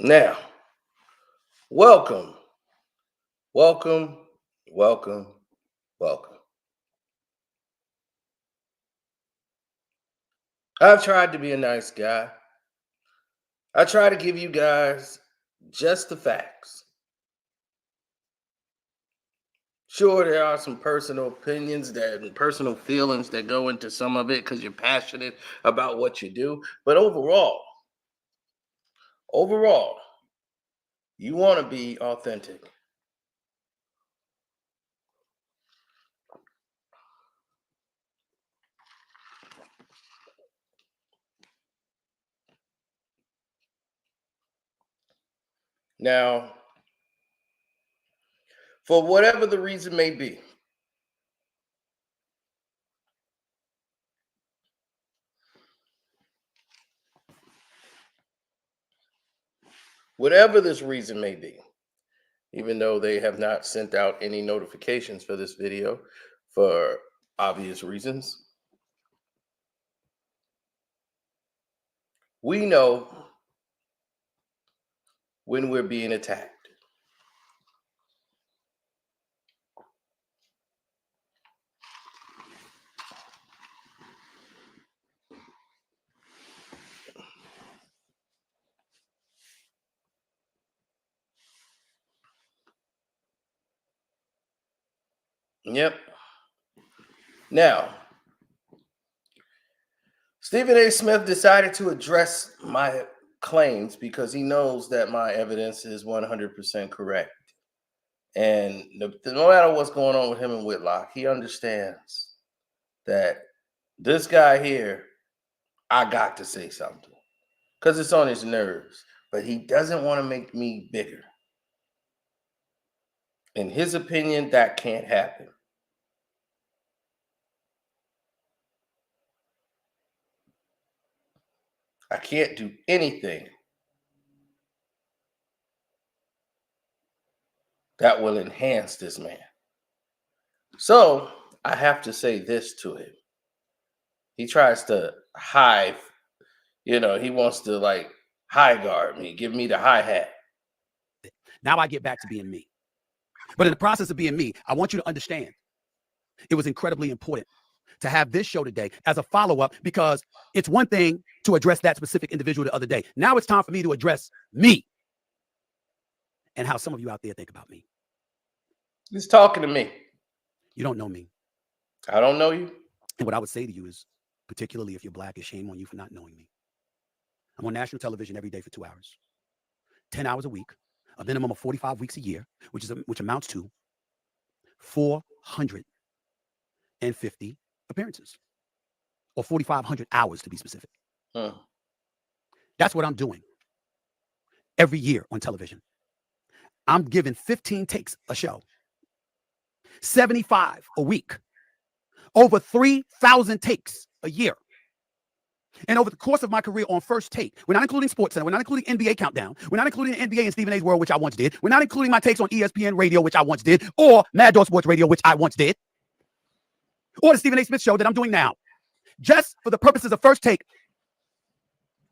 Now, welcome, welcome, welcome, welcome. I've tried to be a nice guy. I try to give you guys just the facts. Sure, there are some personal opinions and personal feelings that go into some of it because you're passionate about what you do. But overall, you want to be authentic. Now, for whatever the reason may be, whatever this reason may be, even though they have not sent out any notifications for this video for obvious reasons, we know when we're being attacked. Yep. Now, Stephen A. Smith decided to address my claims because he knows that my evidence is 100% correct. And no matter what's going on with him and Whitlock, he understands that this guy here, I got to say something because it's on his nerves. But he doesn't want to make me bigger. In his opinion, that can't happen. I can't do anything that will enhance this man. So I have to say this to him. He tries to hide, he wants to like high guard me, give me the hi hat. Now I get back to being me. But in the process of being me, I want you to understand it was incredibly important to have this show today as a follow-up, because it's one thing to address that specific individual the other day. Now it's time for me to address me and how some of you out there think about me. He's talking to me. You don't know me. I don't know you. And what I would say to you is, particularly if you're Black, it's shame on you for not knowing me. I'm on national television every day for 2 hours, 10 hours a week, a minimum of 45 weeks a year, which amounts to 450 appearances, or 4,500 hours to be specific. That's what I'm doing every year on television. I'm giving 15 takes a show, 75 a week, over 3,000 takes a year. And over the course of my career on First Take, we're not including SportsCenter, we're not including NBA Countdown, we're not including NBA and Stephen A's World, which I once did, we're not including my takes on ESPN Radio, which I once did, or Mad Dog Sports Radio, which I once did, or the Stephen A. Smith Show that I'm doing now. Just for the purposes of First Take,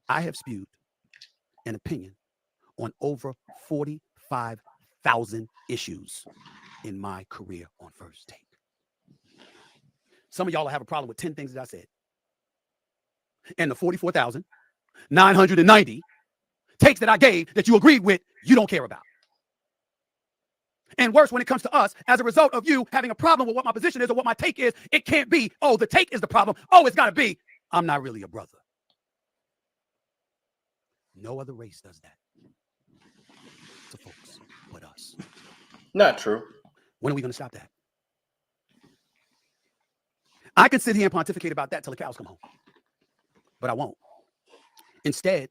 I have spewed an opinion on over 45,000 issues in my career on First Take. Some of y'all will have a problem with 10 things that I said. And the 44,990 takes that I gave that you agreed with, you don't care about. And worse, when it comes to us, as a result of you having a problem with what my position is or what my take is, it can't be, oh, the take is the problem. Oh, it's got to be, I'm not really a brother. No other race does that to folks but us. Not true. When are we going to stop that? I can sit here and pontificate about that till the cows come home, but I won't. Instead,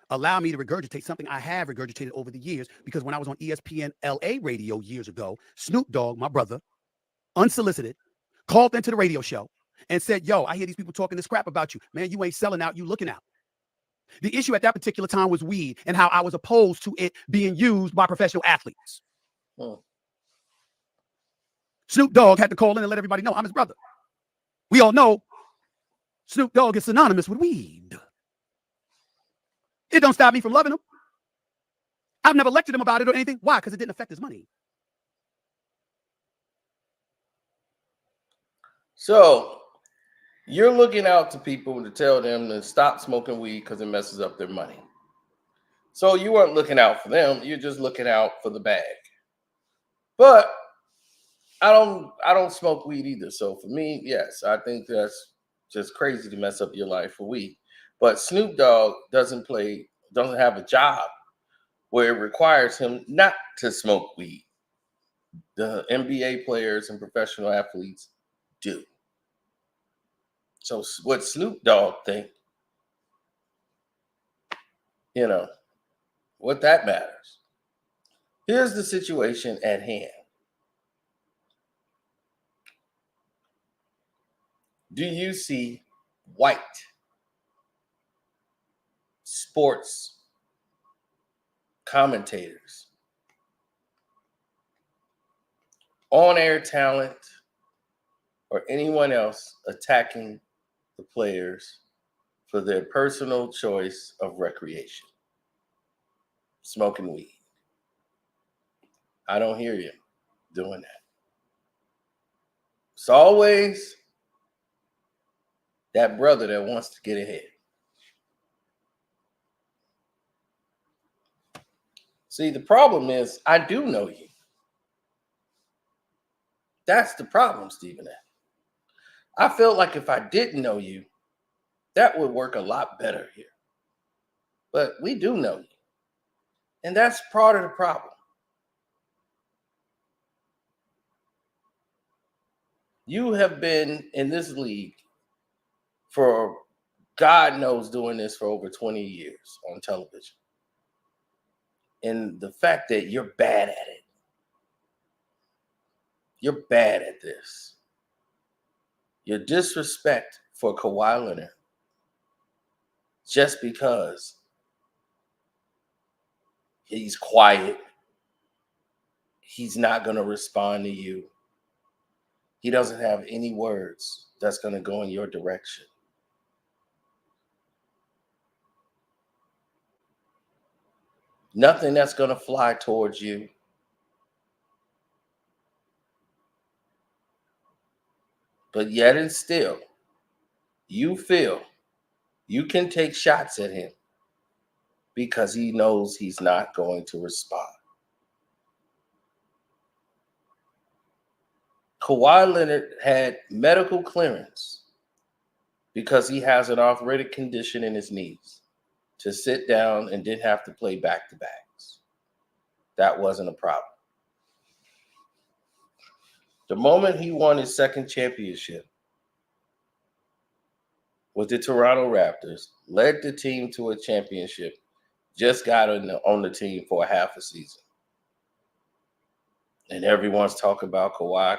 allow me to regurgitate something I have regurgitated over the years, because when I was on ESPN LA radio years ago, Snoop Dogg, my brother, unsolicited, called into the radio show and said, yo, I hear these people talking this crap about you. Man, you ain't selling out, you looking out. The issue at that particular time was weed and how I was opposed to it being used by professional athletes. Snoop Dogg had to call in and let everybody know I'm his brother. We all know Snoop Dogg is synonymous with weed. It don't stop me from loving him. I've never lectured him about it or anything. Why? Because it didn't affect his money. So you're looking out to people to tell them to stop smoking weed because it messes up their money. So you weren't looking out for them. You're just looking out for the bag. But I don't smoke weed either. So for me, yes, I think that's just crazy to mess up your life for weed. But Snoop Dogg doesn't have a job where it requires him not to smoke weed. The NBA players and professional athletes do. So what Snoop Dogg think, what that matters. Here's the situation at hand. Do you see white sports commentators, on-air talent, or anyone else attacking the players for their personal choice of recreation? Smoking weed. I don't hear you doing that. It's always that brother that wants to get ahead. See, the problem is I do know you. That's the problem, Stephen A. I felt like if I didn't know you, that would work a lot better here. But we do know you. And that's part of the problem. You have been in this league for God knows doing this for over 20 years on television. And the fact that you're bad at it. You're bad at this. Your disrespect for Kawhi Leonard just because he's quiet, he's not going to respond to you. He doesn't have any words that's going to go in your direction. Nothing that's going to fly towards you. But yet and still, you feel you can take shots at him because he knows he's not going to respond. Kawhi Leonard had medical clearance because he has an arthritic condition in his knees to sit down and didn't have to play back-to-backs. That wasn't a problem. The moment he won his second championship with the Toronto Raptors, led the team to a championship, just got on the team for a half a season. And everyone's talking about Kawhi.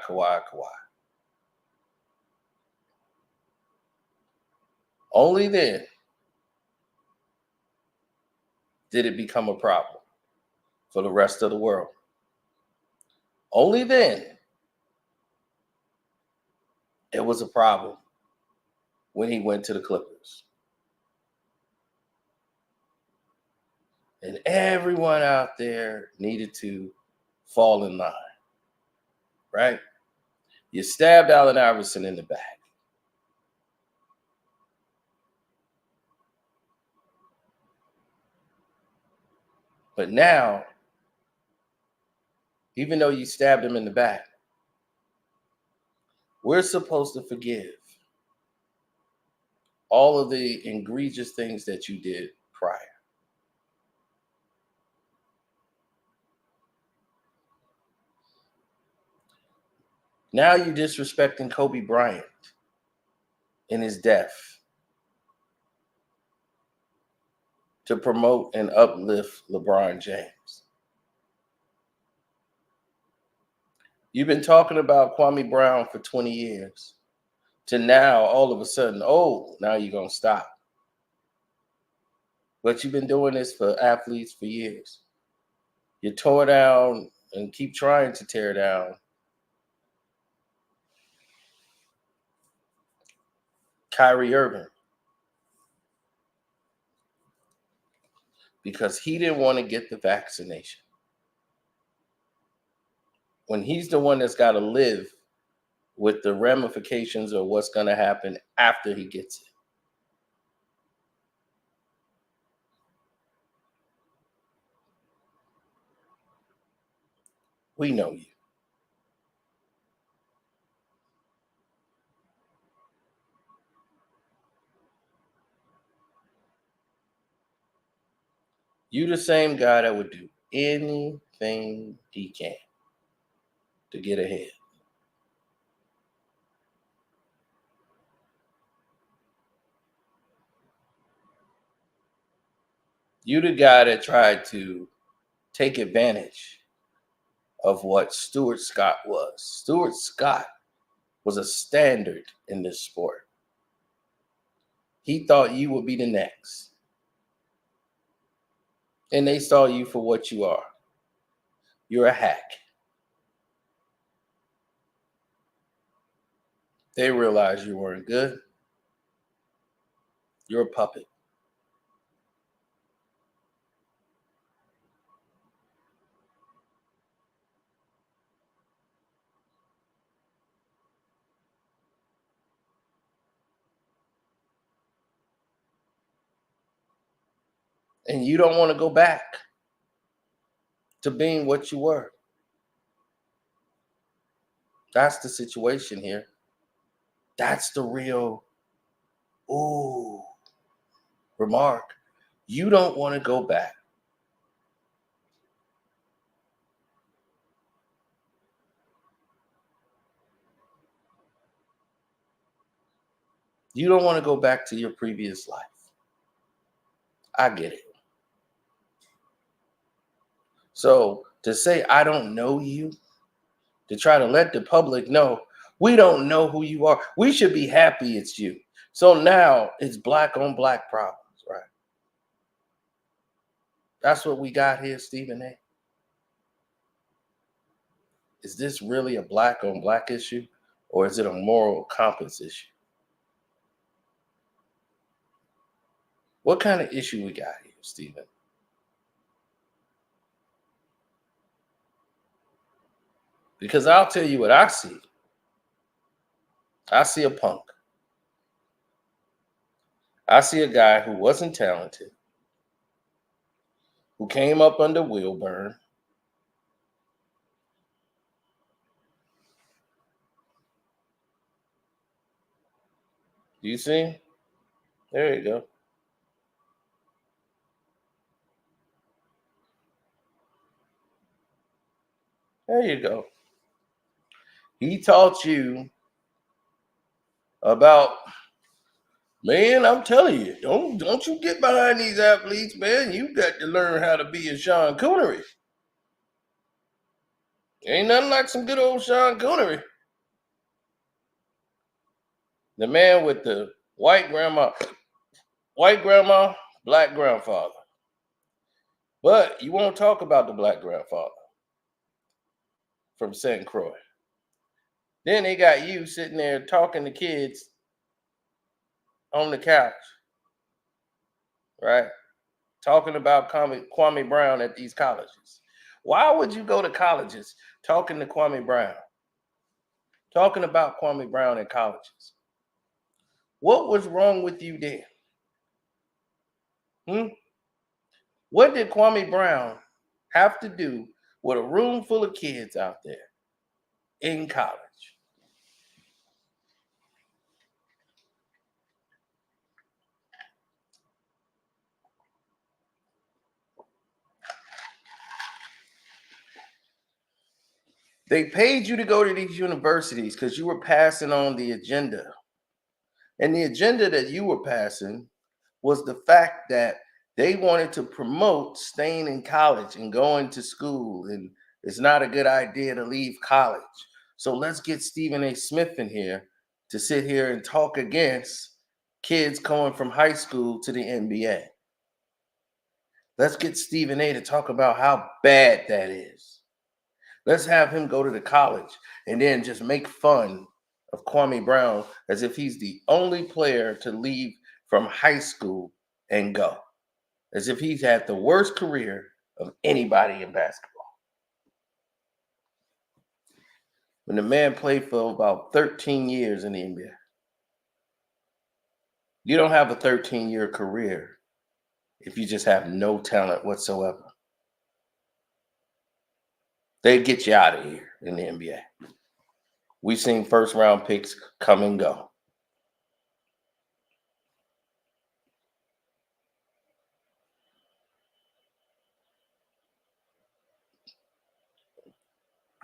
Only then did it become a problem for the rest of the world. Only then it was a problem when he went to the Clippers. And everyone out there needed to fall in line, right? You stabbed Allen Iverson in the back. But now, even though you stabbed him in the back, we're supposed to forgive all of the egregious things that you did prior. Now you're disrespecting Kobe Bryant in his death to promote and uplift LeBron James. You've been talking about Kwame Brown for 20 years to now all of a sudden, now you're going to stop. But you've been doing this for athletes for years. You tore down and keep trying to tear down Kyrie Irving. because he didn't want to get the vaccination. When he's the one that's got to live with the ramifications of what's going to happen after he gets it. We know you. You the same guy that would do anything he can to get ahead. You the guy that tried to take advantage of what Stuart Scott was. Stuart Scott was a standard in this sport. He thought you would be the next. And they saw you for what you are. You're a hack. They realized you weren't good. You're a puppet. And you don't want to go back to being what you were. That's the situation here. That's the real, remark. You don't want to go back. You don't want to go back to your previous life. I get it. So to say, I don't know you, to try to let the public know, we don't know who you are. We should be happy it's you. So now it's black on black problems, right? That's what we got here, Stephen A. Is this really a black on black issue, or is it a moral compass issue? What kind of issue we got here, Stephen? Because I'll tell you what I see. I see a punk. I see a guy who wasn't talented, who came up under Wilburn. Do you see? There you go. There you go. He taught you about, man, I'm telling you, don't you get behind these athletes, man. You got to learn how to be a Sean Connery. Ain't nothing like some good old Sean Connery. The man with the white grandma, black grandfather. But you won't talk about the black grandfather from St. Croix. Then they got you sitting there talking to kids on the couch, right? Talking about Kwame Brown at these colleges. Why would you go to colleges talking to Kwame Brown? Talking about Kwame Brown at colleges. What was wrong with you then? What did Kwame Brown have to do with a room full of kids out there in college? They paid you to go to these universities because you were passing on the agenda. And the agenda that you were passing was the fact that they wanted to promote staying in college and going to school. And it's not a good idea to leave college. So let's get Stephen A. Smith in here to sit here and talk against kids going from high school to the NBA. Let's get Stephen A. to talk about how bad that is. Let's have him go to the college and then just make fun of Kwame Brown as if he's the only player to leave from high school and go. as if he's had the worst career of anybody in basketball. When the man played for about 13 years in the NBA. You don't have a 13-year career if you just have no talent whatsoever. They get you out of here in the NBA. We've seen first round picks come and go.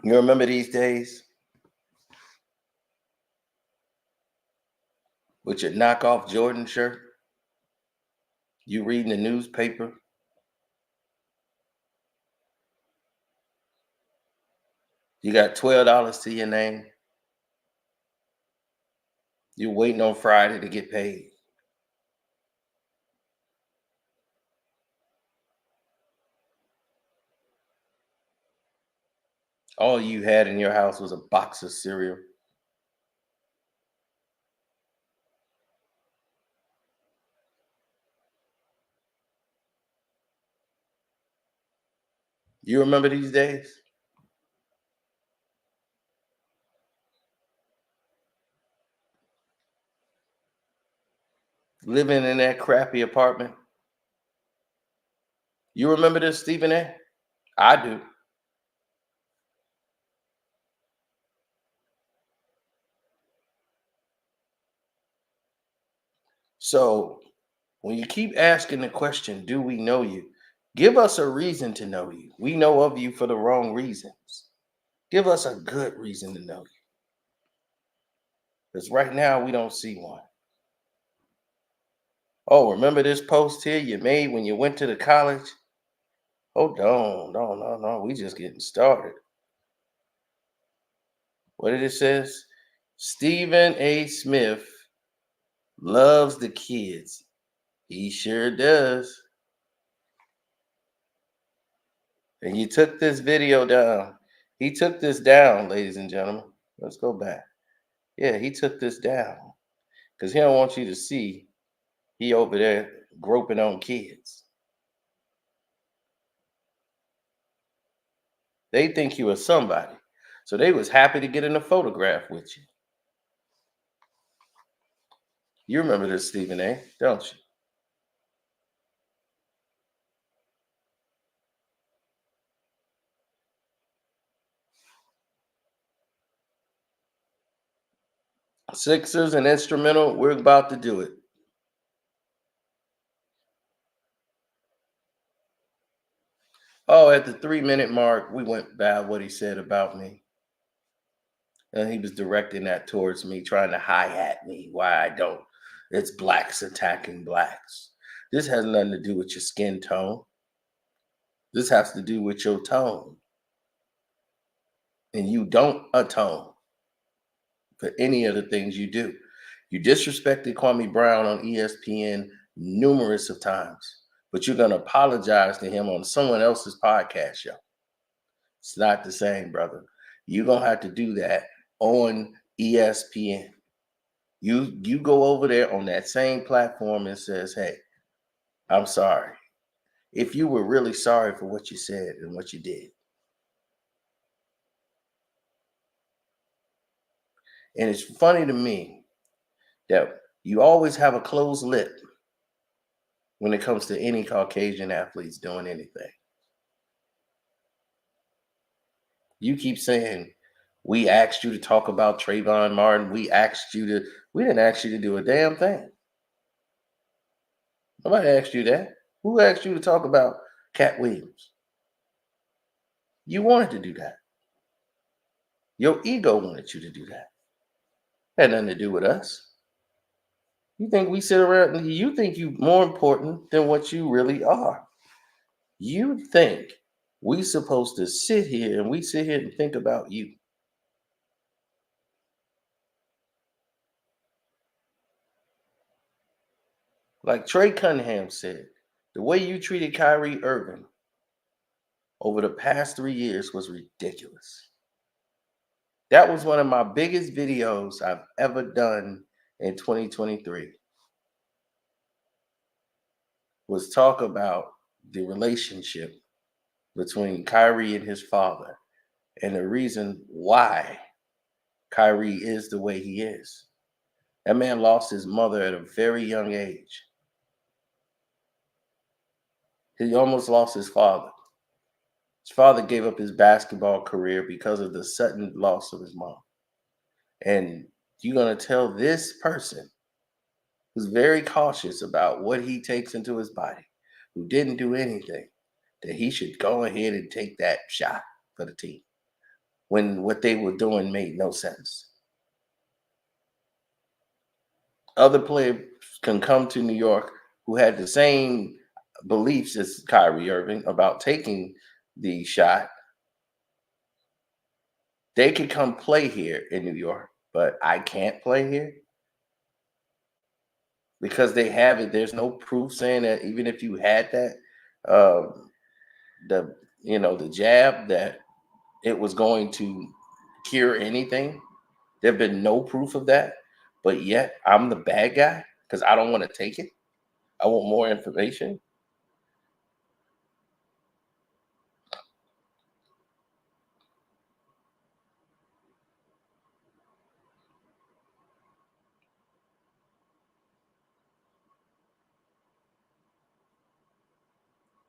You remember these days with your knockoff Jordan shirt? You reading the newspaper? You got $12 to your name. You're waiting on Friday to get paid. All you had in your house was a box of cereal. You remember these days? Living in that crappy apartment? You remember this, Stephen A? I do. So when you keep asking the question, do we know you? Give us a reason to know you. We know of you for the wrong reasons. Give us a good reason to know you. Because right now we don't see one. Oh, remember this post here you made when you went to the college? Hold on, no. We just getting started. What did it says? Stephen A. Smith loves the kids. He sure does. And you took this video down. He took this down, ladies and gentlemen. Let's go back. Yeah, he took this down because he don't want you to see he over there groping on kids. They think you are somebody. So they was happy to get in a photograph with you. You remember this, Stephen A., don't you? Sixers and instrumental, we're about to do it. Oh, at the 3-minute mark, we went by what he said about me. And he was directing that towards me, trying to hi-hat me why I don't. It's blacks attacking blacks. This has nothing to do with your skin tone. This has to do with your tone. And you don't atone for any of the things you do. You disrespected Kwame Brown on ESPN numerous of times, but you're going to apologize to him on someone else's podcast show. It's not the same, brother. You're going to have to do that on ESPN. You go over there on that same platform and says, hey, I'm sorry. If you were really sorry for what you said and what you did. And it's funny to me that you always have a closed lip when it comes to any Caucasian athletes doing anything. You keep saying, we asked you to talk about Trayvon Martin. We didn't ask you to do a damn thing. Nobody asked you that. Who asked you to talk about Cat Williams? You wanted to do that. Your ego wanted you to do that. Had nothing to do with us. You think we sit around and you think you more important than what you really are. You think we supposed to sit here and think about you. Like Trey Cunningham said, the way you treated Kyrie Irving over the past 3 years was ridiculous. That was one of my biggest videos I've ever done in 2023. was talk about the relationship between Kyrie and his father and the reason why Kyrie is the way he is. That man lost his mother at a very young age. He almost lost his father. His father gave up his basketball career because of the sudden loss of his mom. And you're going to tell this person who's very cautious about what he takes into his body, who didn't do anything, that he should go ahead and take that shot for the team when what they were doing made no sense. Other players can come to New York who had the same beliefs as Kyrie Irving about taking the shot. They could come play here in New York, but I can't play here because they have it. There's no proof saying that even if you had that, the the jab, that it was going to cure anything. There've been no proof of that, but yet I'm the bad guy because I don't want to take it. I want more information.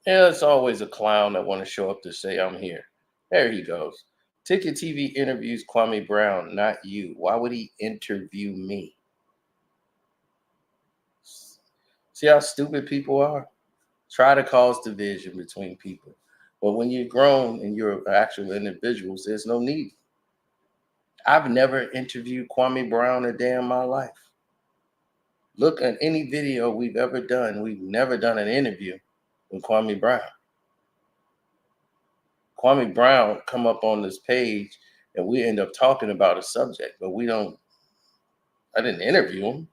Yeah, it's always a clown that want to show up to say I'm here. There he goes. Ticket TV interviews Kwame Brown, not you. Why would he interview me? See how stupid people are? Try to cause division between people. But when you're grown and you're actual individuals, there's no need. I've never interviewed Kwame Brown a day in my life. Look at any video we've ever done. We've never done an interview with Kwame Brown. Kwame Brown come up on this page and we end up talking about a subject, but I didn't interview him.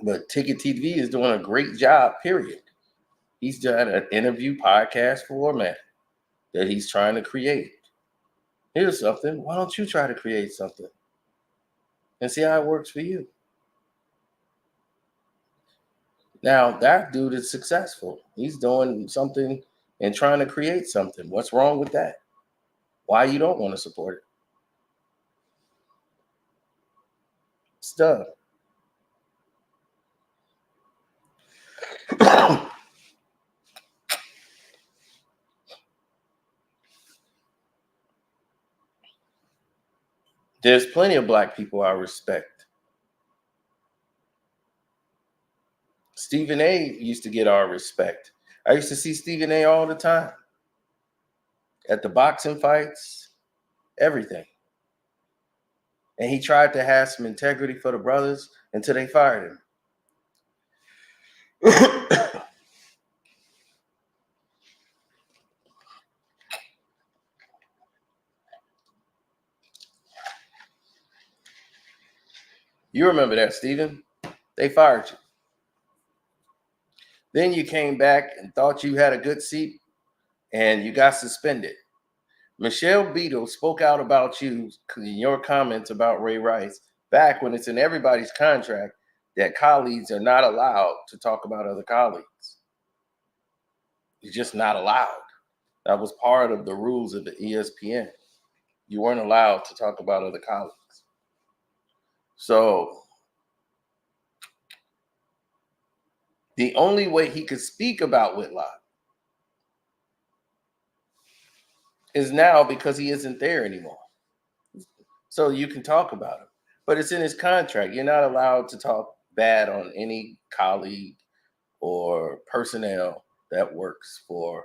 But Ticket TV is doing a great job, period. He's done an interview podcast format that he's trying to create. Here's something. Why don't you try to create something and see how it works for you? Now, that dude is successful. He's doing something and trying to create something. What's wrong with that? Why you don't want to support it? It's done. There's plenty of black people I respect. Stephen A. used to get our respect. I used to see Stephen A. all the time at the boxing fights, everything. And he tried to have some integrity for the brothers until they fired him. You remember that, Stephen? They fired you. Then you came back and thought you had a good seat and you got suspended. Michelle Beadle spoke out about you in your comments about Ray Rice back when it's in everybody's contract that colleagues are not allowed to talk about other colleagues. You're just not allowed. That was part of the rules of the ESPN. You weren't allowed to talk about other colleagues. So the only way he could speak about Whitlock is now because he isn't there anymore. So you can talk about him. But it's in his contract. You're not allowed to talk bad on any colleague or personnel that works for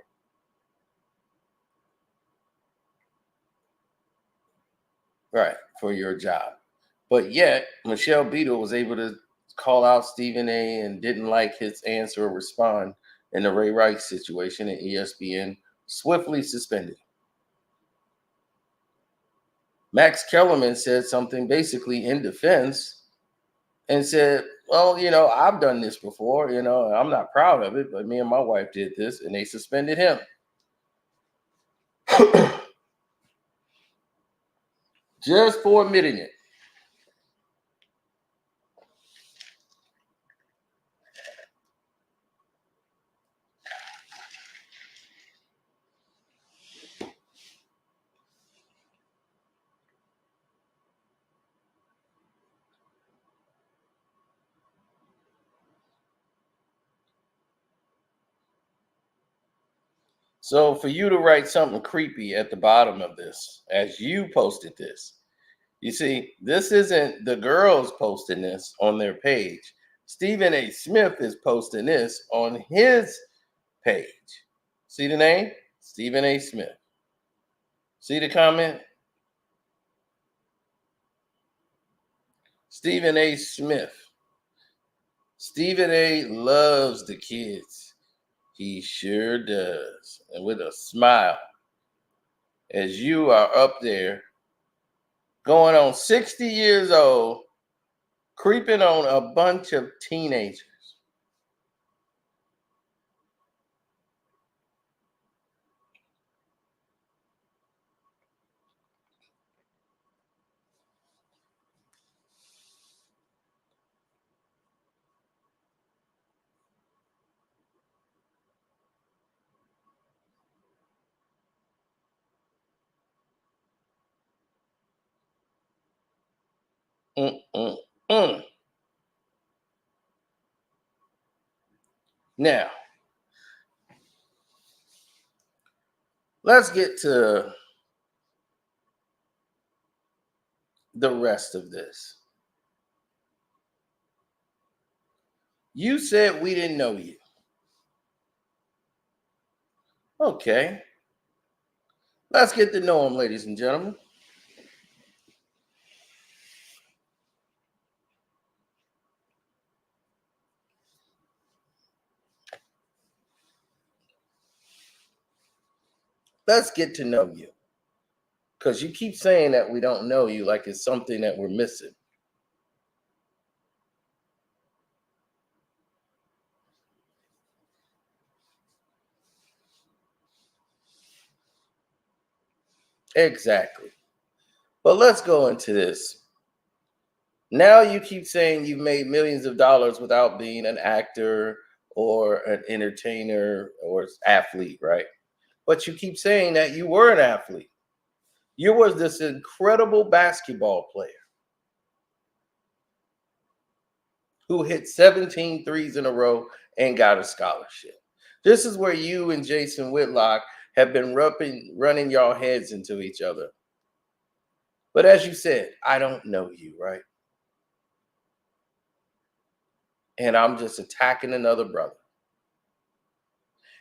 your job. But yet Michelle Beadle was able to call out Stephen A. and didn't like his answer or respond in the Ray Rice situation, and ESPN swiftly suspended. Max Kellerman said something basically in defense and said, well, I've done this before, I'm not proud of it, but me and my wife did this and they suspended him. Just for admitting it. So for you to write something creepy at the bottom of this, as you posted this, you see, this isn't the girls posting this on their page. Stephen A. Smith is posting this on his page. See the name? Stephen A. Smith. See the comment? Stephen A. Smith. Stephen A. loves the kids. He sure does. And with a smile, as you are up there going on 60 years old, creeping on a bunch of teenagers. Mm, mm, mm. Now, let's get to the rest of this. You said we didn't know you. Okay. Let's get to know him, ladies and gentlemen. Let's get to know you. Because you keep saying that we don't know you like it's something that we're missing. Exactly. But let's go into this. Now you keep saying you've made millions of dollars without being an actor or an entertainer or athlete, right? But you keep saying that you were an athlete. You was this incredible basketball player who hit 17 threes in a row and got a scholarship. This is where you and Jason Whitlock have been running y'all heads into each other. But as you said, I don't know you, right? And I'm just attacking another brother.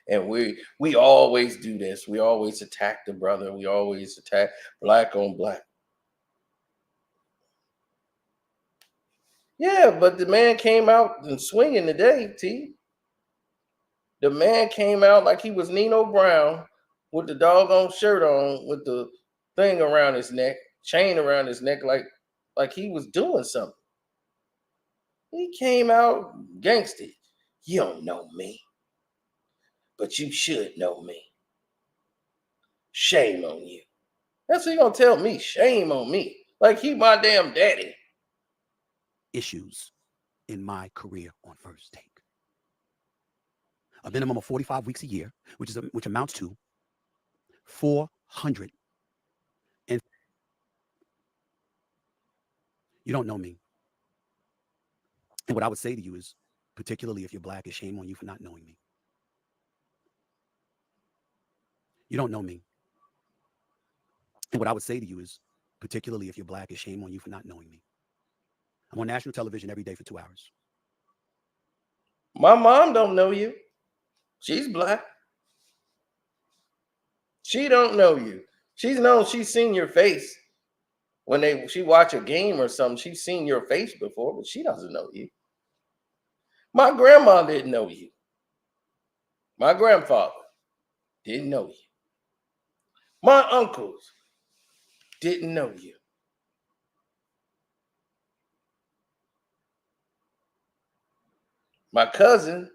And we always do this. We always attack the brother. We always attack black on black. Yeah, but the man came out and swinging today, T. The man came out like he was Nino Brown with the doggone shirt on, with the thing around his neck, chain around his neck, like he was doing something. He came out gangster. You don't know me, but you should know me. Shame on you. That's what he gonna tell me. Shame on me. Like he my damn daddy. Issues in my career on First Take. A minimum of 45 weeks a year, which amounts to 400. And you don't know me. And what I would say to you is, particularly if you're black, is shame on you for not knowing me. You don't know me. And what I would say to you is, particularly if you're black, is shame on you for not knowing me. I'm on national television every day for 2 hours. My mom don't know you. She's black. She don't know you. She's seen your face. When she watch a game or something, she's seen your face before, but she doesn't know you. My grandma didn't know you. My grandfather didn't know you. My uncles didn't know you. My cousin,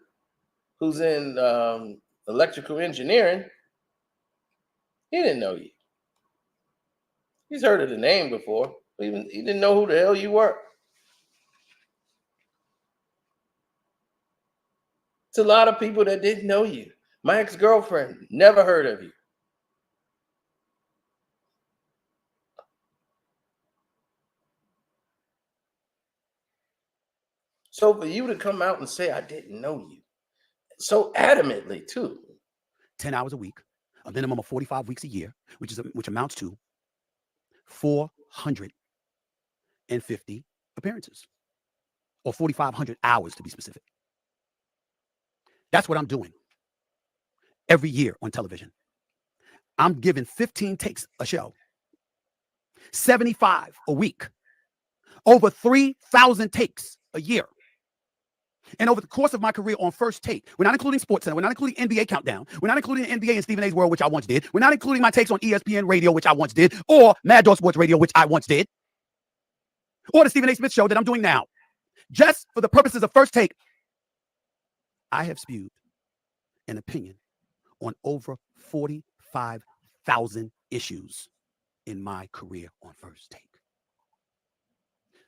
who's in electrical engineering, he didn't know you. He's heard of the name before, but he didn't know who the hell you were. It's a lot of people that didn't know you. My ex-girlfriend never heard of you. So for you to come out and say I didn't know you so adamantly too. 10 hours a week, a minimum of 45 weeks a year, which amounts to 450 appearances, or 4,500 hours to be specific. That's what I'm doing every year on television. I'm giving 15 takes a show, 75 a week, over 3,000 takes a year. And over the course of my career on First Take, we're not including SportsCenter, we're not including NBA Countdown, we're not including NBA and Stephen A's World, which I once did, we're not including my takes on ESPN Radio, which I once did, or Mad Dog Sports Radio, which I once did, or the Stephen A. Smith Show that I'm doing now. Just for the purposes of First Take, I have spewed an opinion on over 45,000 issues in my career on First Take.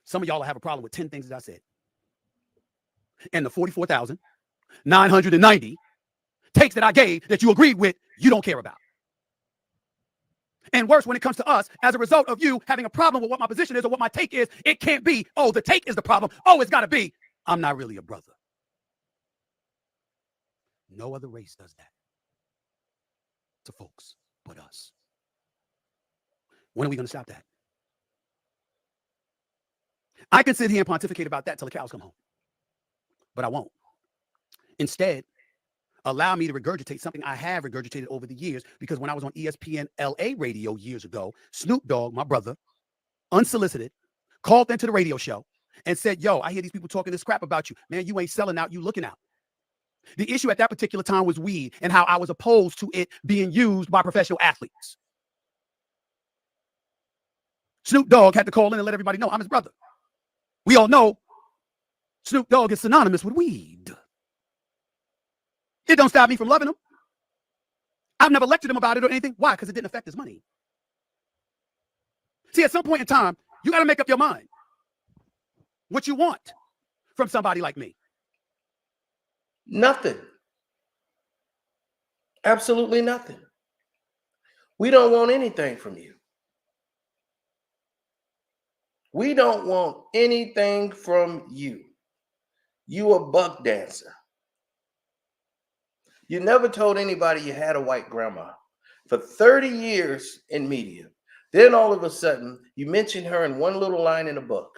Some of y'all will have a problem with 10 things that I said. And the 44,990 takes that I gave that you agreed with, you don't care about. And worse, when it comes to us, as a result of you having a problem with what my position is or what my take is, it can't be, oh, the take is the problem. Oh, it's got to be, I'm not really a brother. No other race does that to folks but us. When are we going to stop that? I can sit here and pontificate about that till the cows come home, but I won't. Instead, allow me to regurgitate something I have regurgitated over the years, because when I was on ESPN LA radio years ago, Snoop Dogg, my brother, unsolicited, called into the radio show and said, yo, I hear these people talking this crap about you. Man, you ain't selling out, you looking out. The issue at that particular time was weed and how I was opposed to it being used by professional athletes. Snoop Dogg had to call in and let everybody know I'm his brother. We all know Snoop Dogg is synonymous with weed. It don't stop me from loving him. I've never lectured him about it or anything. Why? Because it didn't affect his money. See, at some point in time, you got to make up your mind what you want from somebody like me. Nothing. Absolutely nothing. We don't want anything from you. We don't want anything from you. You a buck dancer. You never told anybody you had a white grandma. For 30 years in media. Then all of a sudden, you mention her in one little line in a book.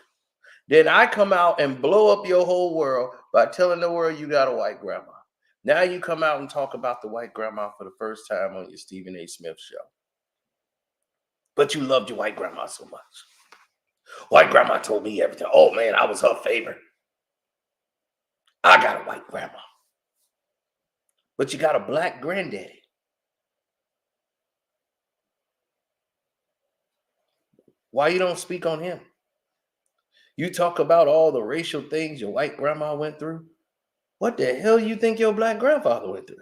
Then I come out and blow up your whole world by telling the world you got a white grandma. Now you come out and talk about the white grandma for the first time on your Stephen A. Smith show. But you loved your white grandma so much. White grandma told me everything. Oh man, I was her favorite. I got a white grandma. But you got a black granddaddy. Why you don't speak on him? You talk about all the racial things your white grandma went through. What the hell you think your black grandfather went through?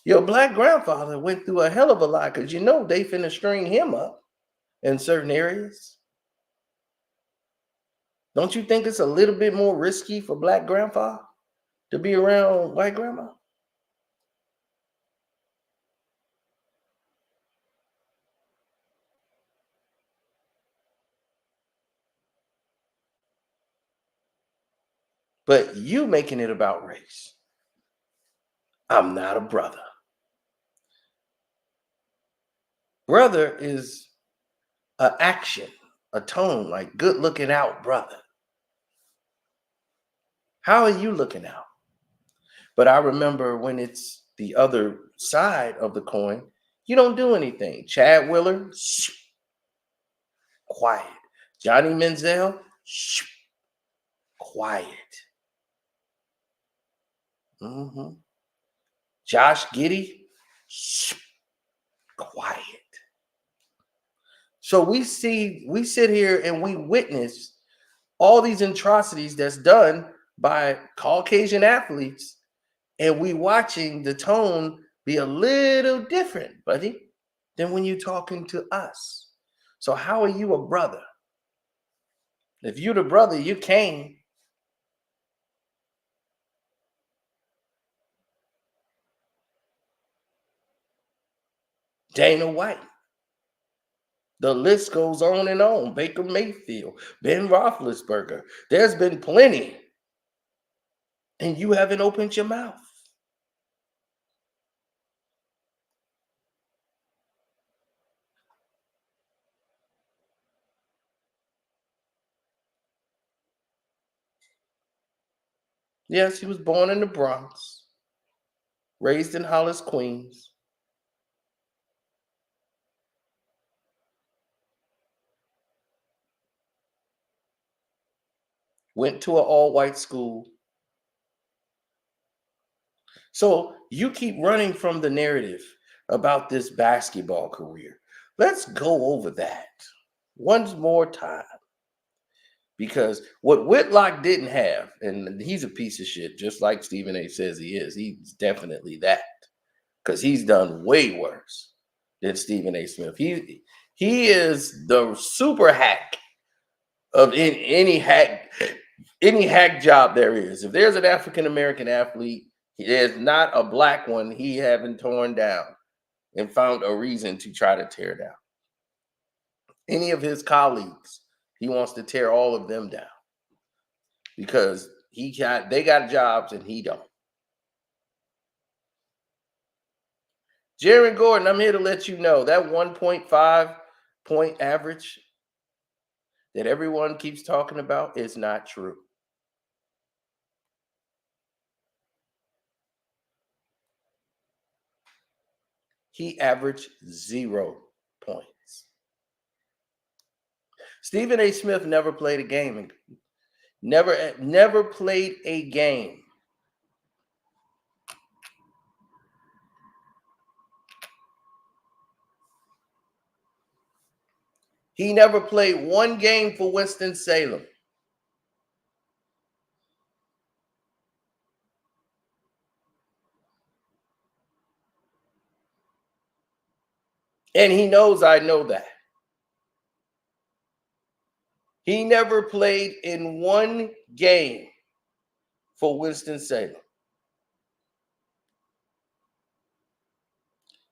Your black grandfather went through a hell of a lot, because you know they finna string him up in certain areas. Don't you think it's a little bit more risky for black grandpa to be around white grandma? But you making it about race. I'm not a brother. Brother is an action, a tone, like good looking out, brother. How are you looking out? But I remember when it's the other side of the coin, you don't do anything. Chad Willer, shh, quiet. Johnny Manziel, shh, quiet. Josh Giddey, shh, quiet. So we sit here and we witness all these atrocities that's done by Caucasian athletes, and we watching the tone be a little different, buddy, than when you're talking to us. So how are you a brother? If you're the brother, you came. Dana White. The list goes on and on. Baker Mayfield, Ben Roethlisberger. There's been plenty. And you haven't opened your mouth. Yes, he was born in the Bronx, raised in Hollis, Queens. Went to an all-white school. So you keep running from the narrative about this basketball career. Let's go over that once more time. Because what Whitlock didn't have, and he's a piece of shit, just like Stephen A says he is, he's definitely that. Because he's done way worse than Stephen A. Smith. He is the super hack of any hack job there is. If there's an African American athlete, there's not a black one he haven't torn down and found a reason to try to tear down. Any of his colleagues, he wants to tear all of them down because they got jobs and he don't. Jaron Gordon, I'm here to let you know that 1.5 point average that everyone keeps talking about is not true. He averaged 0 points. Stephen A. Smith never played a game. Never played a game. He never played one game for Winston-Salem. And he knows I know that. He never played in one game for Winston-Salem.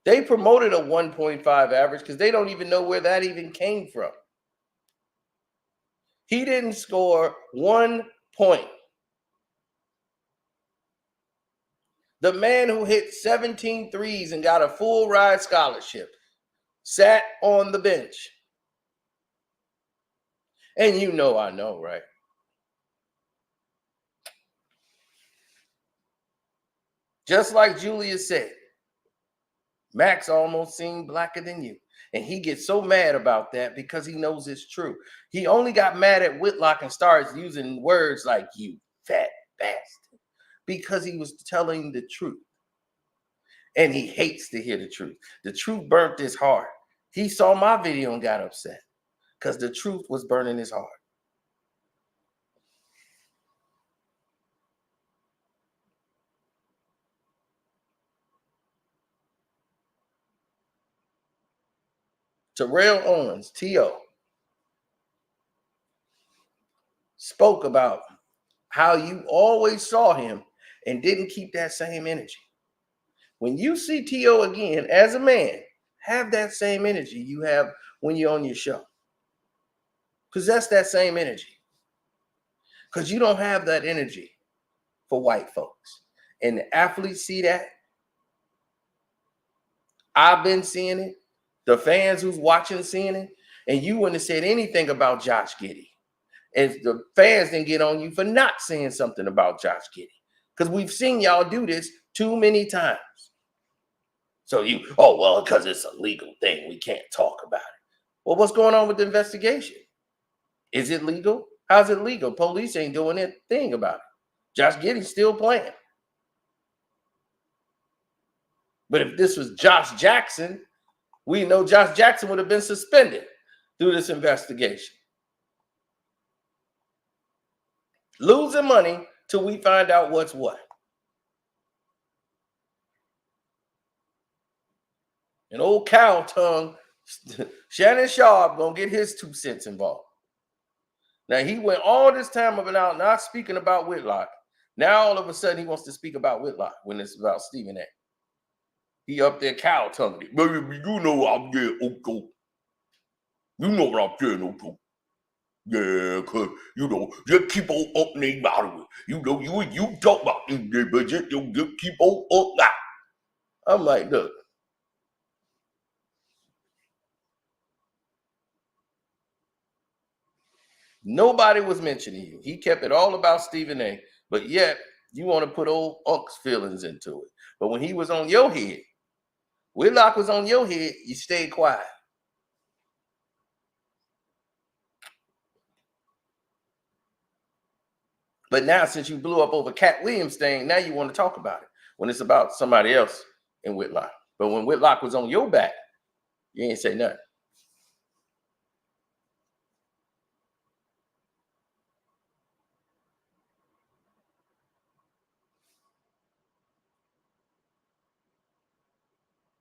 They promoted a 1.5 average because they don't even know where that even came from. He didn't score 1 point. The man who hit 17 threes and got a full ride scholarship sat on the bench. And you know I know, right? Just like Julius said, Max almost seemed blacker than you. And he gets so mad about that because he knows it's true. He only got mad at Whitlock and starts using words like you fat bastard because he was telling the truth. And he hates to hear the truth. The truth burnt his heart. He saw my video and got upset because the truth was burning his heart. Terrell Owens, T.O., spoke about how you always saw him and didn't keep that same energy. When you see T.O. again as a man, have that same energy you have when you're on your show. Possess that same energy. Because you don't have that energy for white folks. And the athletes see that. I've been seeing it. The fans who's watching seeing it. And you wouldn't have said anything about Josh Giddey. And the fans didn't get on you for not saying something about Josh Giddey. Because we've seen y'all do this too many times. So because it's a legal thing, we can't talk about it. Well, what's going on with the investigation? Is it legal? How's it legal? Police ain't doing a thing about it. Josh Giddey's still playing. But if this was Josh Jackson, we know Josh Jackson would have been suspended through this investigation. Losing money till we find out what's what. And old cow tongue, Shannon Sharp, gonna get his 2 cents involved. Now, he went all this time up and out not speaking about Whitlock. Now, all of a sudden, he wants to speak about Whitlock when it's about Stephen A. He up there cow tonguing it. Baby, you know I'm there, Oko. You know what I'm saying, Oko. Yeah, cause just keep on up and out of it. You talk about this, but just keep on up now. I'm like, look. Nobody was mentioning you. He kept it all about Stephen A. But yet, You want to put old Unc's feelings into it. But when he was on your head, Whitlock was on your head, you stayed quiet. But now, since you blew up over Cat Williams thing, now you want to talk about it when it's about somebody else in Whitlock. But when Whitlock was on your back, you ain't say nothing.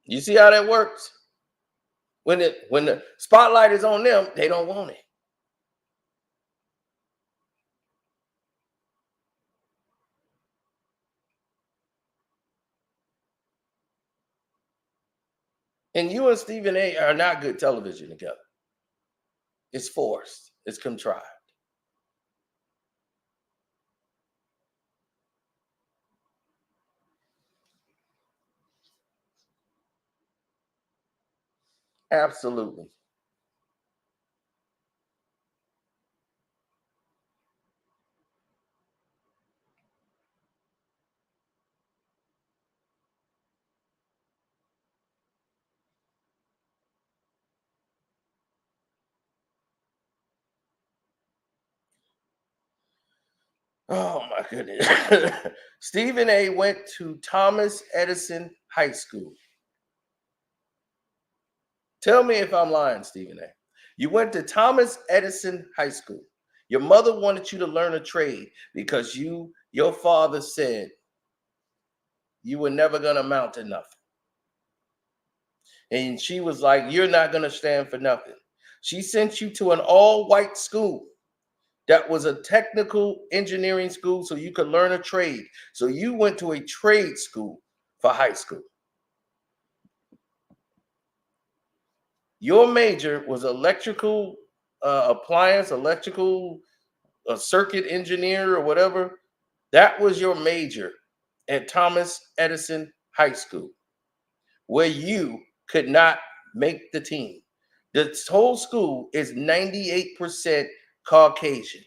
You see how that works? When the spotlight is on them, they don't want it. And you and Stephen A are not good television together. It's forced. It's contrived. Absolutely. Oh my goodness. Stephen A went to Thomas Edison High School. Tell me if I'm lying, Stephen A. You went to Thomas Edison High School. Your mother wanted you to learn a trade because your father said you were never going to amount to nothing. And she was like, you're not going to stand for nothing. She sent you to an all-white school that was a technical engineering school so you could learn a trade. So you went to a trade school for high school. Your major was electrical appliance, electrical circuit engineer or whatever. That was your major at Thomas Edison High School, where you could not make the team. This whole school is 98% Caucasian.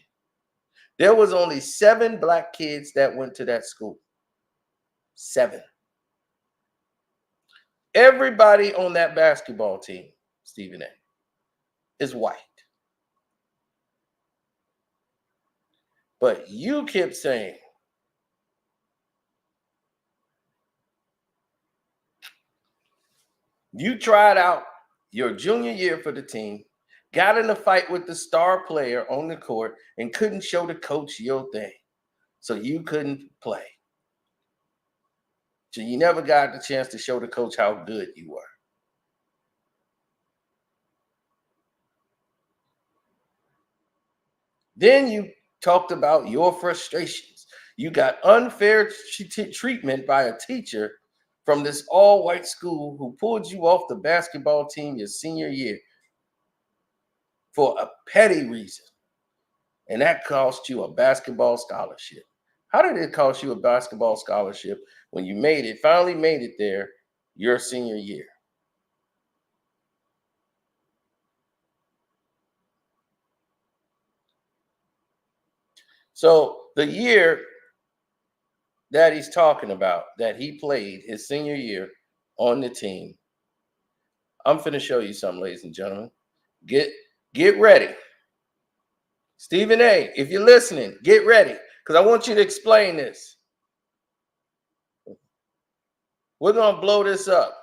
There was only 7 black kids that went to that school. 7. Everybody on that basketball team, Stephen A, is white. But you kept saying, you tried out your junior year for the team, got in a fight with the star player on the court, and couldn't show the coach your thing. So you couldn't play. So you never got the chance to show the coach how good you were. Then you talked about your frustrations. You got unfair treatment by a teacher from this all-white school who pulled you off the basketball team your senior year for a petty reason. And that cost you a basketball scholarship. How did it cost you a basketball scholarship when you finally made it there your senior year? So the year that he's talking about, that he played his senior year on the team, I'm finna show you something, ladies and gentlemen. Get ready. Stephen A, if you're listening, get ready, because I want you to explain this. We're gonna blow this up.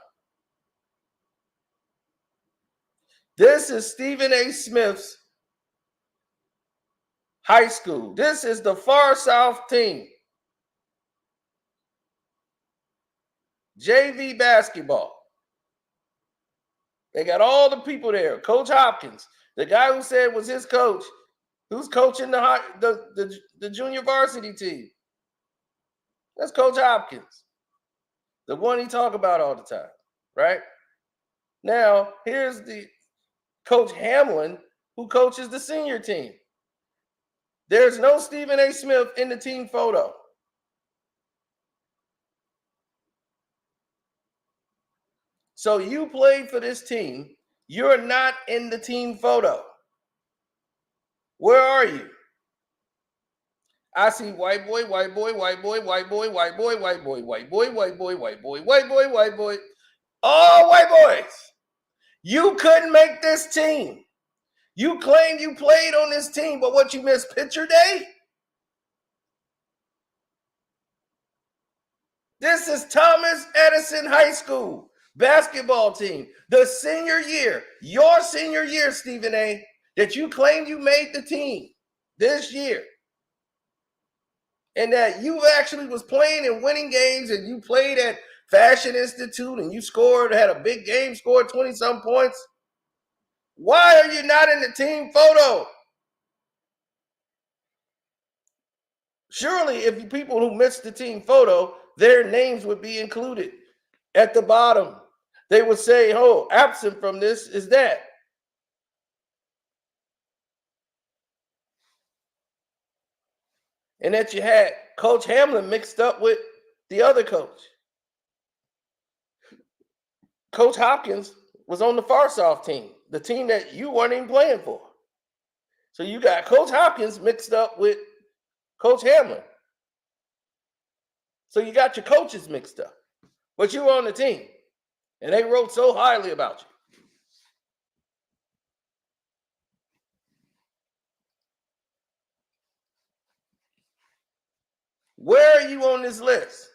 This is Stephen A. Smith's high school. This is the Far South team. JV basketball. They got all the people there. Coach Hopkins, the guy who said was his coach, who's coaching the junior varsity team. That's Coach Hopkins, the one he talk about all the time, right? Now, here's the Coach Hamlin, who coaches the senior team. There's no Stephen A. Smith in the team photo. So you played for this team. You're not in the team photo. Where are you? I see white boy, white boy, white boy, white boy, white boy, white boy, white boy, white boy, white boy, white boy, white boy. All white boys. You couldn't make this team. You claim you played on this team, but what, you missed picture day? This is Thomas Edison High School basketball team. The senior year, your senior year, Stephen A., that you claim you made the team this year. And that you actually was playing and winning games, and you played at Fashion Institute and you had a big game, scored 20-some points. Why are you not in the team photo? Surely, if people who missed the team photo, their names would be included at the bottom. They would say, oh, absent from this is that. And that you had Coach Hamlin mixed up with the other coach. Coach Hopkins was on the Farsoft team, the team that you weren't even playing for. So you got Coach Hopkins mixed up with Coach Hamlin. So you got your coaches mixed up. But you were on the team, and they wrote so highly about you. Where are you on this list?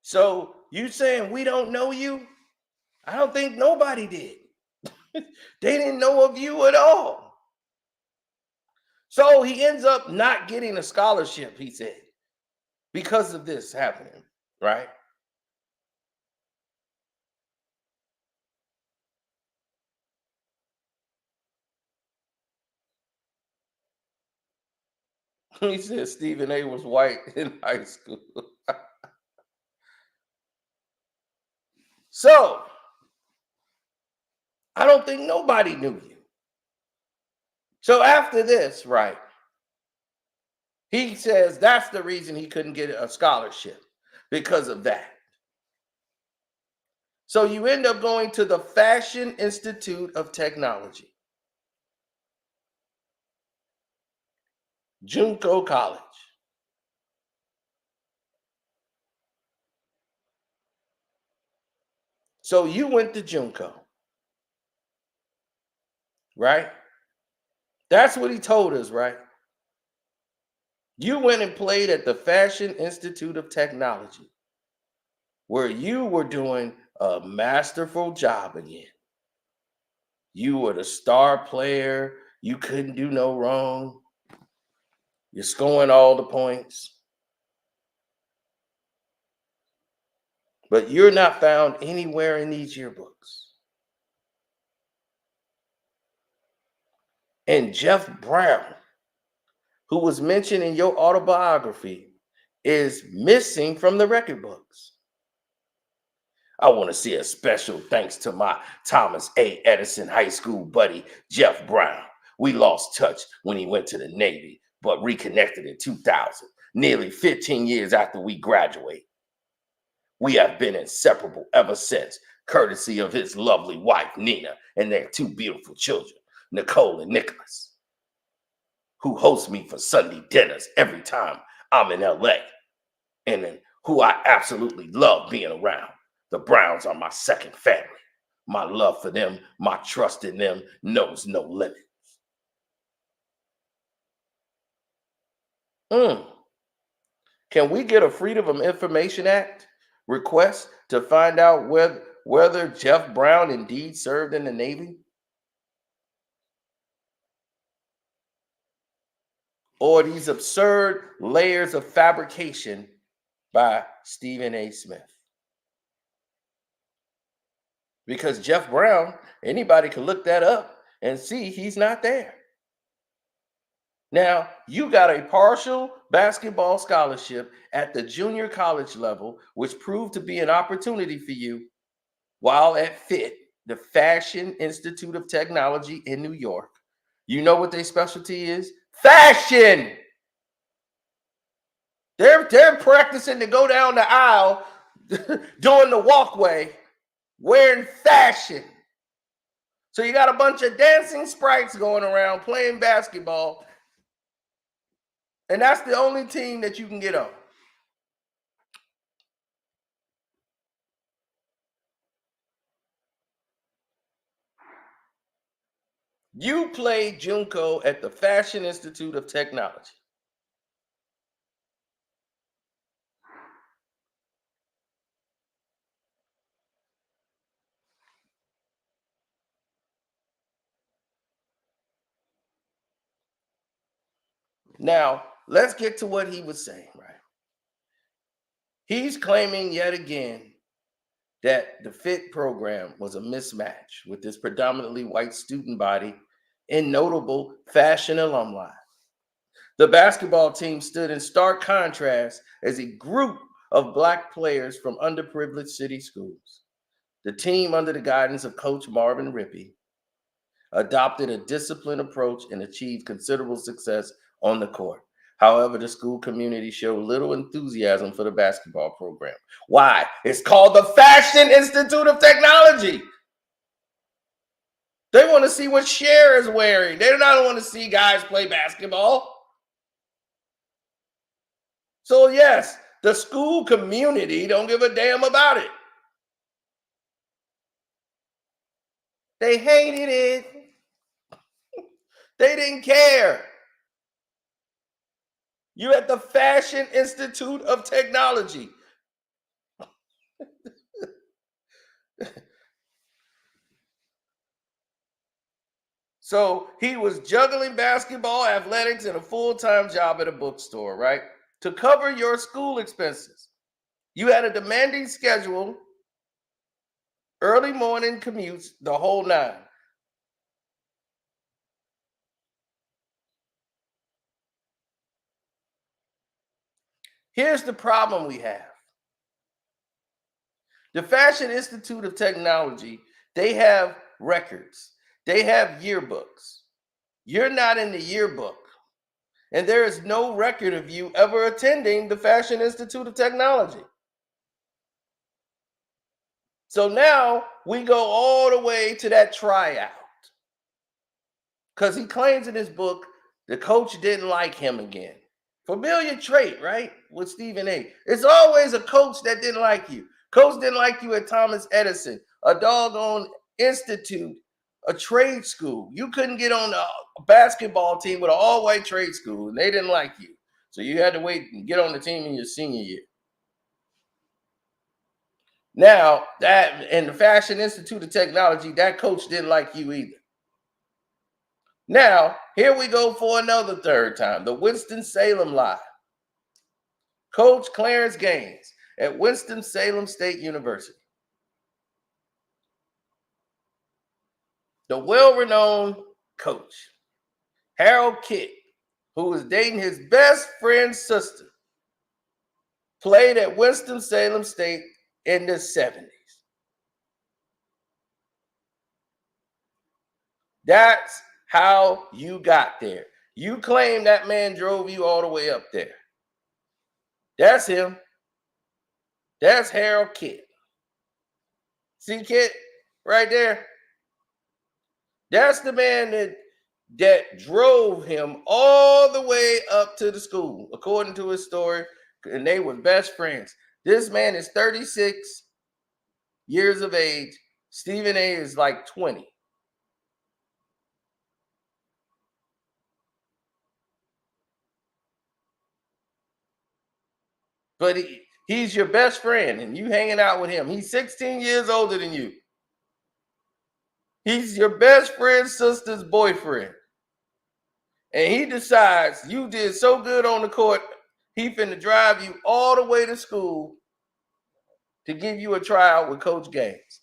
So you saying we don't know you? I don't think nobody did. They didn't know of you at all. So he ends up not getting a scholarship, he said, because of this happening, right? He said Stephen A. was white in high school. So I don't think nobody knew you. So after this, right, he says that's the reason he couldn't get a scholarship, because of that. So you end up going to the Fashion Institute of Technology, Junco College. So you went to Junco, right? That's what he told us, right? You went and played at the Fashion Institute of Technology, where you were doing a masterful job again. You were the star player. You couldn't do no wrong. You're scoring all the points. But you're not found anywhere in these yearbooks. And Jeff Brown, who was mentioned in your autobiography, is missing from the record books. I want to say a special thanks to my Thomas A. Edison High School buddy, Jeff Brown. We lost touch when he went to the Navy, but reconnected in 2000, nearly 15 years after we graduated. We have been inseparable ever since, courtesy of his lovely wife, Nina, and their two beautiful children, Nicole and Nicholas, who host me for Sunday dinners every time I'm in LA, and who I absolutely love being around. The Browns are my second family. My love for them, my trust in them knows no limit. Can we get a Freedom of Information Act request to find out whether Jeff Brown indeed served in the Navy? Or these absurd layers of fabrication by Stephen A. Smith? Because Jeff Brown, anybody can look that up and see he's not there. Now, you got a partial basketball scholarship at the junior college level, which proved to be an opportunity for you while at FIT, the Fashion Institute of Technology in New York. You know what their specialty is? Fashion. They're practicing to go down the aisle doing the walkway wearing fashion. So you got a bunch of dancing sprites going around playing basketball, and that's the only team that you can get on. You played Junko at the Fashion Institute of Technology. Now, let's get to what he was saying, right? He's claiming yet again that the FIT program was a mismatch with this predominantly white student body and notable fashion alumni. The basketball team stood in stark contrast as a group of black players from underprivileged city schools. The team, under the guidance of Coach Marvin Rippey, adopted a disciplined approach and achieved considerable success on the court. However, the school community showed little enthusiasm for the basketball program. Why? It's called the Fashion Institute of Technology. They want to see what Cher is wearing. They do not want to see guys play basketball. So yes, the school community don't give a damn about it. They hated it. They didn't care. You're at the Fashion Institute of Technology. So he was juggling basketball, athletics, and a full-time job at a bookstore, right? To cover your school expenses. You had a demanding schedule, early morning commutes, the whole nine. Here's the problem we have. The Fashion Institute of Technology, they have records. They have yearbooks. You're not in the yearbook. And there is no record of you ever attending the Fashion Institute of Technology. So now we go all the way to that tryout. Because he claims in his book the coach didn't like him again. Familiar trait, right? With Stephen A. It's always a coach that didn't like you. Coach didn't like you at Thomas Edison, a doggone institute, a trade school. You couldn't get on a basketball team with an all-white trade school, and they didn't like you. So you had to wait and get on the team in your senior year. Now, that in the Fashion Institute of Technology, that coach didn't like you either. Now, here we go for another third time, the Winston-Salem lie. Coach Clarence Gaines at Winston-Salem State University. The well-renowned coach, Harold Kidd, who was dating his best friend's sister, played at Winston-Salem State in the 70s. That's how you got there. You claim that man drove you all the way up there. That's him. That's Harold Kidd. See Kidd right there? That's the man that drove him all the way up to the school, according to his story, and they were best friends. This man is 36 years of age. Stephen A is like 20. But he's your best friend, and you hanging out with him. He's 16 years older than you. He's your best friend's sister's boyfriend. And he decides you did so good on the court, he finna drive you all the way to school to give you a tryout with Coach Gaines.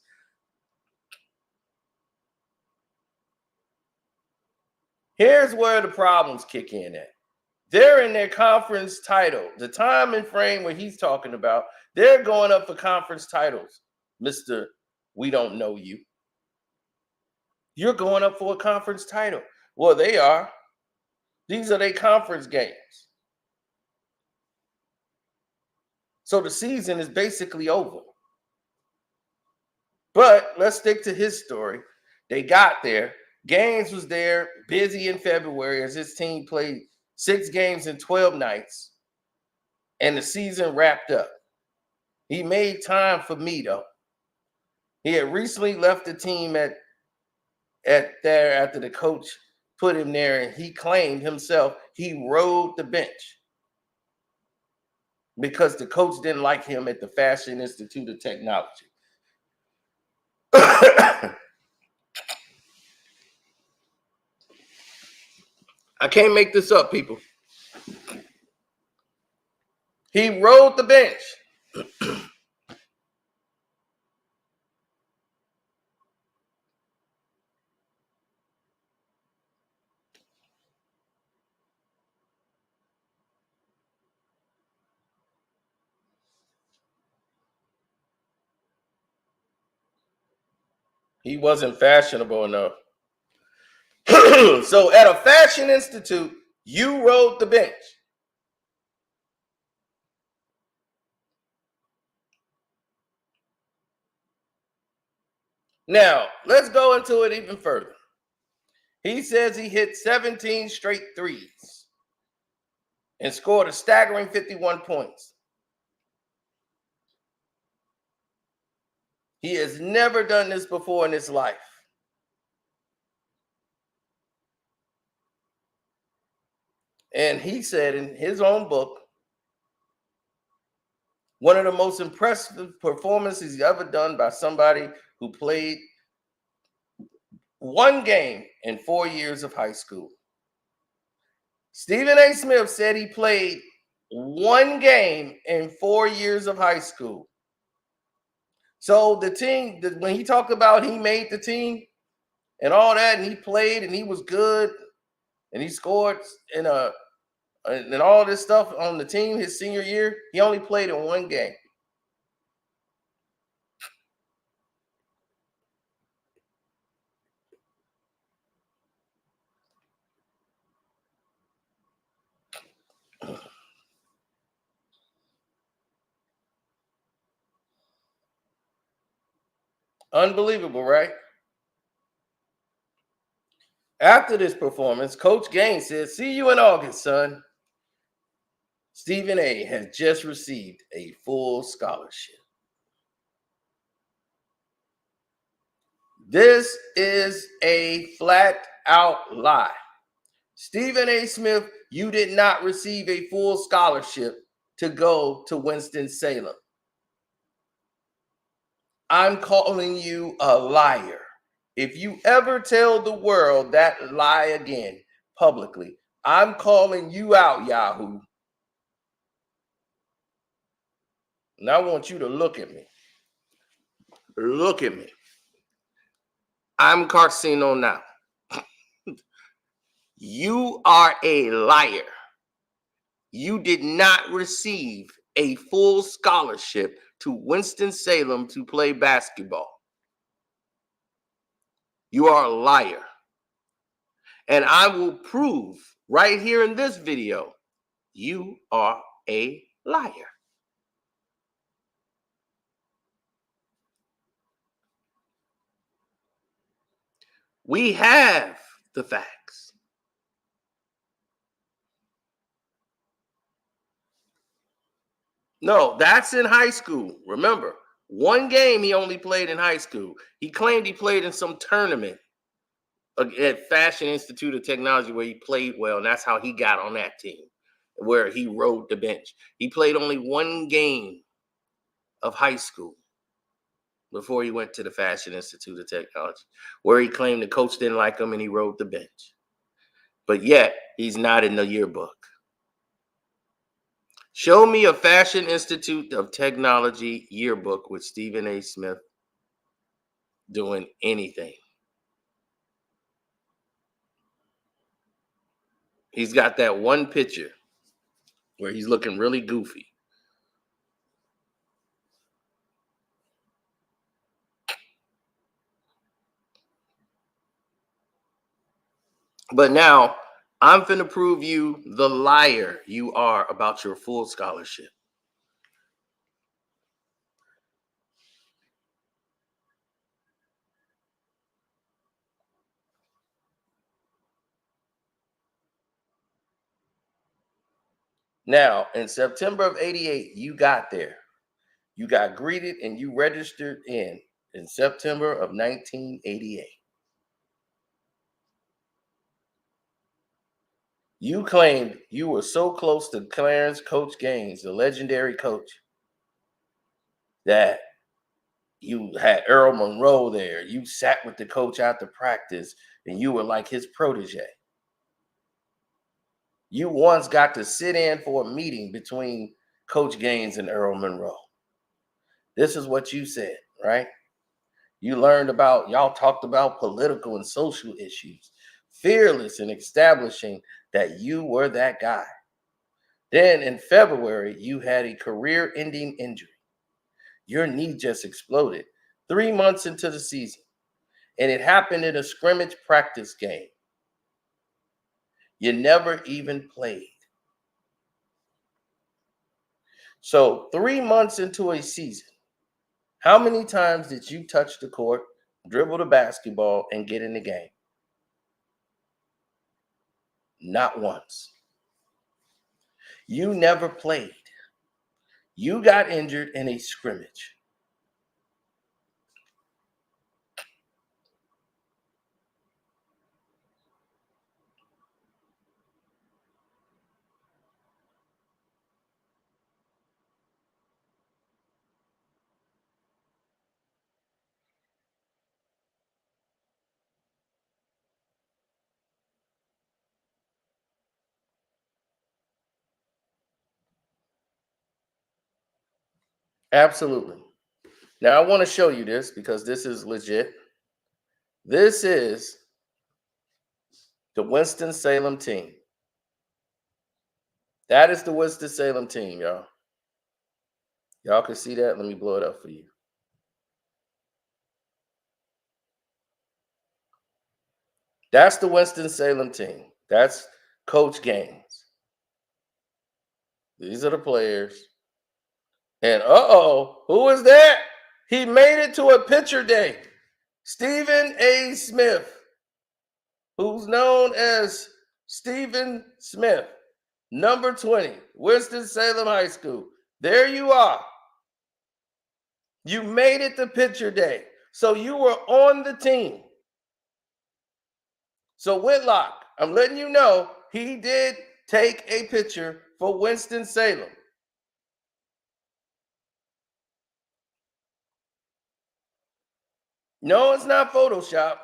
Here's where the problems kick in at. They're in their conference title. The time and frame where he's talking about, they're going up for conference titles, Mr. We don't know you. You're going up for a conference title. Well, they are. These are their conference games. So the season is basically over. But let's stick to his story. They got there. Gaines was there, busy in February as his team played 6 games in 12 nights, and the season wrapped up. He made time for me, though. He had recently left the team at there after the coach put him there, and he claimed himself he rode the bench because the coach didn't like him at the Fashion Institute of Technology. I can't make this up, people. He rode the bench. He wasn't fashionable enough. So at a Fashion Institute, you rode the bench. Now, let's go into it even further. He says he hit 17 straight threes and scored a staggering 51 points. He has never done this before in his life. And he said in his own book, one of the most impressive performances he's ever done by somebody who played one game in 4 years of high school. Stephen A. Smith said he played one game in 4 years of high school. So the team, when he talked about he made the team and all that, and he played and he was good and he scored and all this stuff on the team his senior year, he only played in one game. Unbelievable, right? After this performance, Coach Gaines said, "See you in August, son. Stephen A. has just received a full scholarship." This is a flat out lie. Stephen A. Smith, you did not receive a full scholarship to go to Winston-Salem. I'm calling you a liar. If you ever tell the world that lie again publicly, I'm calling you out, Yahoo. And I want you to look at me. Look at me. I'm Karceno now. You are a liar. You did not receive a full scholarship to Winston-Salem to play basketball. You are a liar. And I will prove right here in this video, you are a liar. We have the facts. No, that's in high school. Remember, one game he only played in high school. He claimed he played in some tournament at Fashion Institute of Technology where he played well, and that's how he got on that team, where he rode the bench. He played only one game of high school before he went to the Fashion Institute of Technology, where he claimed the coach didn't like him and he rode the bench. But yet, he's not in the yearbook. Show me a Fashion Institute of Technology yearbook with Stephen A. Smith doing anything. He's got that one picture where he's looking really goofy. But now, I'm finna prove you the liar you are about your full scholarship. Now, in September of 88, you got there. You got greeted and you registered in September of 1988. You claimed you were so close to Clarence Coach Gaines, the legendary coach, that you had Earl Monroe there. You sat with the coach after practice and you were like his protege. You once got to sit in for a meeting between Coach Gaines and Earl Monroe. This is what you said, right? You learned about, y'all talked about political and social issues, fearless in establishing that you were that guy. Then in February, you had a career ending injury. Your knee just exploded 3 months into the season, and it happened in a scrimmage practice game. You never even played. So 3 months into a season, how many times did you touch the court, dribble the basketball, and get in the game? Not once. You never played. You got injured in a scrimmage. Absolutely. Now, I want to show you this because this is legit. This is the Winston-Salem team. That is the Winston-Salem team, y'all. Y'all can see that? Let me blow it up for you. That's the Winston-Salem team. That's Coach Gaines. These are the players. And who is that? He made it to a picture day. Stephen A. Smith, who's known as Stephen Smith, number 20, Winston-Salem High School. There you are. You made it to picture day. So you were on the team. So Whitlock, I'm letting you know, he did take a picture for Winston-Salem. No, it's not Photoshop.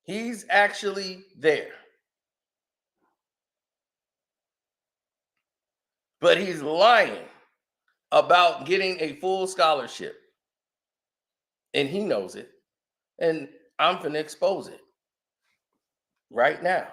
He's actually there. But he's lying about getting a full scholarship. And he knows it. And I'm finna expose it right now.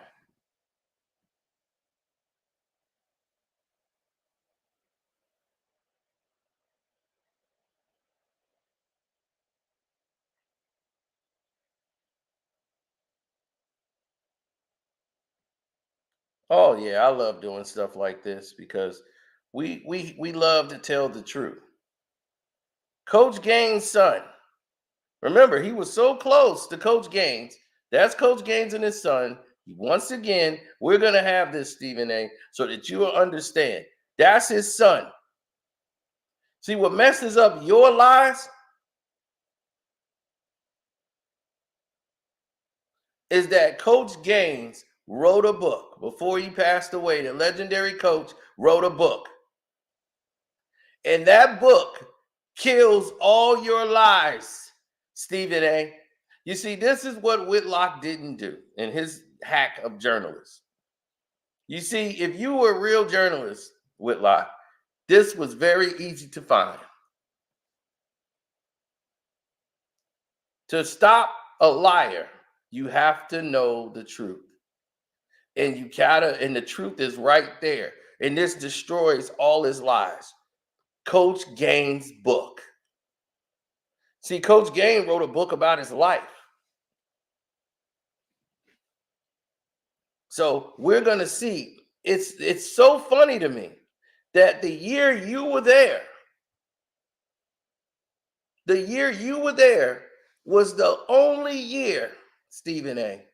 Oh yeah, I love doing stuff like this because we love to tell the truth. Coach Gaines' son. Remember, he was so close to Coach Gaines. That's Coach Gaines and his son. Once again, we're gonna have this, Stephen A, so that you will understand. That's his son. See what messes up your lies is that Coach Gaines wrote a book before he passed away. The legendary coach wrote a book. And that book kills all your lies, Stephen A. You see, this is what Whitlock didn't do in his hack of journalists. You see, if you were a real journalist, Whitlock, this was very easy to find. To stop a liar, you have to know the truth. And you gotta, and the truth is right there. And this destroys all his lies. Coach Gaines' book. See, Coach Gaines wrote a book about his life. So we're gonna see. It's so funny to me that the year you were there, was the only year, Stephen A,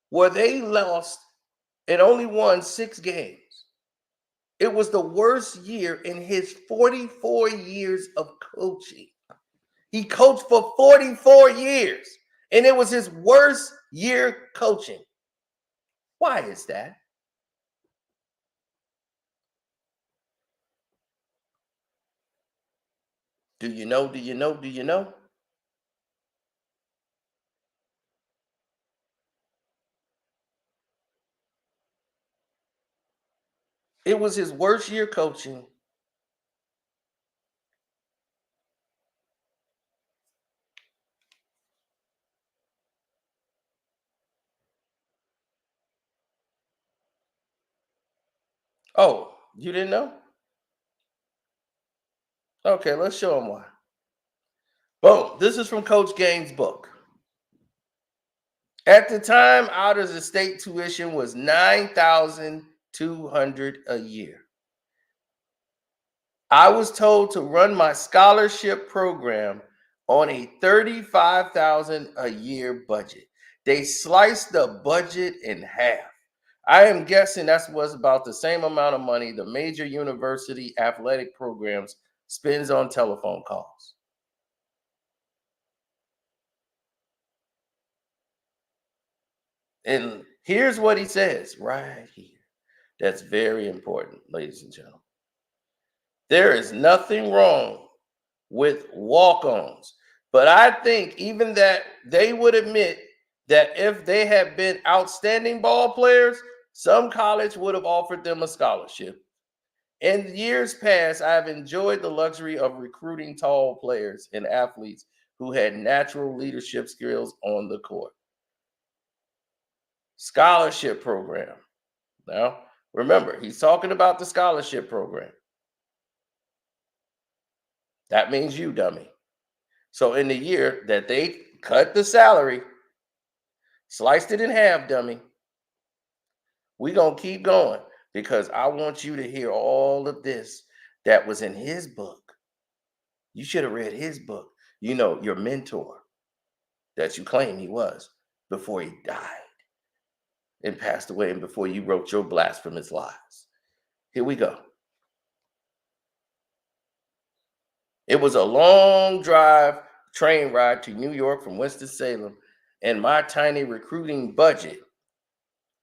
where they lost and only won 6 games. It was the worst year in his 44 years of coaching. He coached for 44 years, and it was his worst year coaching. Why is that? Do you know? Do you know? Do you know? It was his worst year coaching. Oh, you didn't know? Okay, let's show him why. Boom. This is from Coach Gaines' book. At the time, out of the state tuition was $9,200 a year. I was told to run my scholarship program on a $35,000 a year budget. They sliced the budget in half. I am guessing that was about the same amount of money the major university athletic programs spends on telephone calls. And here's what he says right here. That's very important, ladies and gentlemen. There is nothing wrong with walk-ons, but I think even that they would admit that if they had been outstanding ball players, some college would have offered them a scholarship. In years past, I have enjoyed the luxury of recruiting tall players and athletes who had natural leadership skills on the court. Scholarship program. Now, remember, he's talking about the scholarship program. That means you, dummy. So in the year that they cut the salary, sliced it in half, dummy, we're going to keep going because I want you to hear all of this that was in his book. You should have read his book. You know, your mentor that you claim he was before he died and passed away and before you wrote your blasphemous lies. Here we go. It was a long drive train ride to New York from Winston-Salem, and my tiny recruiting budget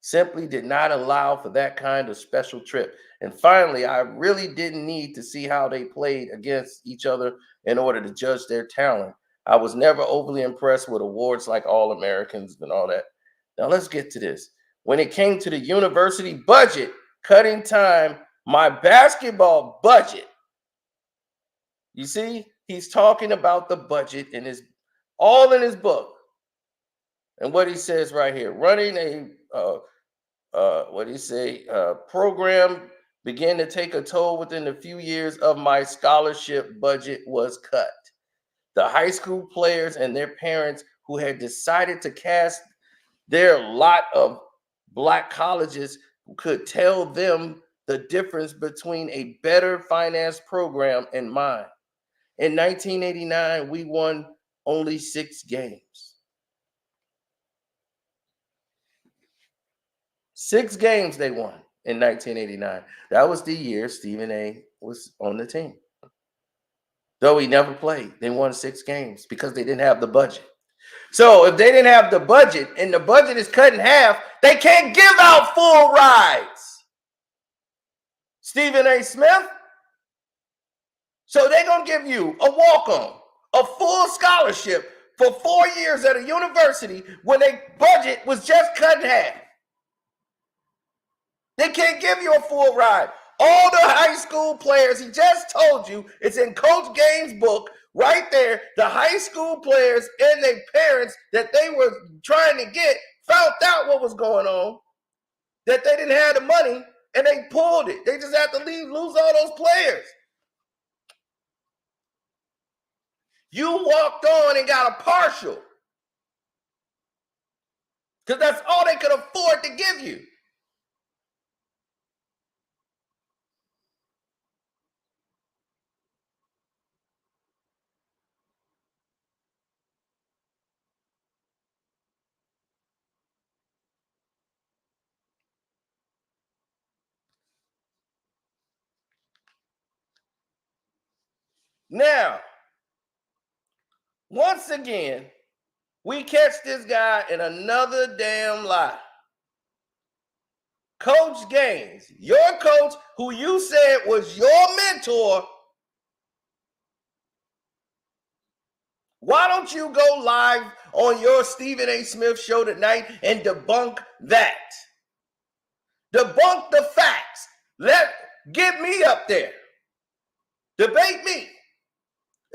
simply did not allow for that kind of special trip. And finally, I really didn't need to see how they played against each other in order to judge their talent. I was never overly impressed with awards like All Americans and all that. Now, let's get to this. When it came to the university budget, cutting time, my basketball budget, you see, he's talking about the budget in his all in his book. And what he says right here, running what do you say, program began to take a toll within a few years of my scholarship budget was cut. The high school players and their parents who had decided to cast their lot of black colleges could tell them the difference between a better finance program and mine. In 1989, we won only 6 games. 6 games they won in 1989. That was the year Stephen A was on the team. Though he never played, they won 6 games because they didn't have the budget. So if they didn't have the budget and the budget is cut in half, they can't give out full rides. Stephen A. Smith. So they're going to give you a walk-on, a full scholarship for 4 years at a university when their budget was just cut in half. They can't give you a full ride. All the high school players, he just told you, it's in Coach Gaines' book right there. The high school players and their parents that they were trying to get found out what was going on, that they didn't have the money, and they pulled it. They just had to lose all those players. You walked on and got a partial because that's all they could afford to give you. Now, once again, we catch this guy in another damn lie. Coach Gaines, your coach, who you said was your mentor, why don't you go live on your Stephen A. Smith show tonight and debunk that? Debunk the facts. Get me up there. Debate me.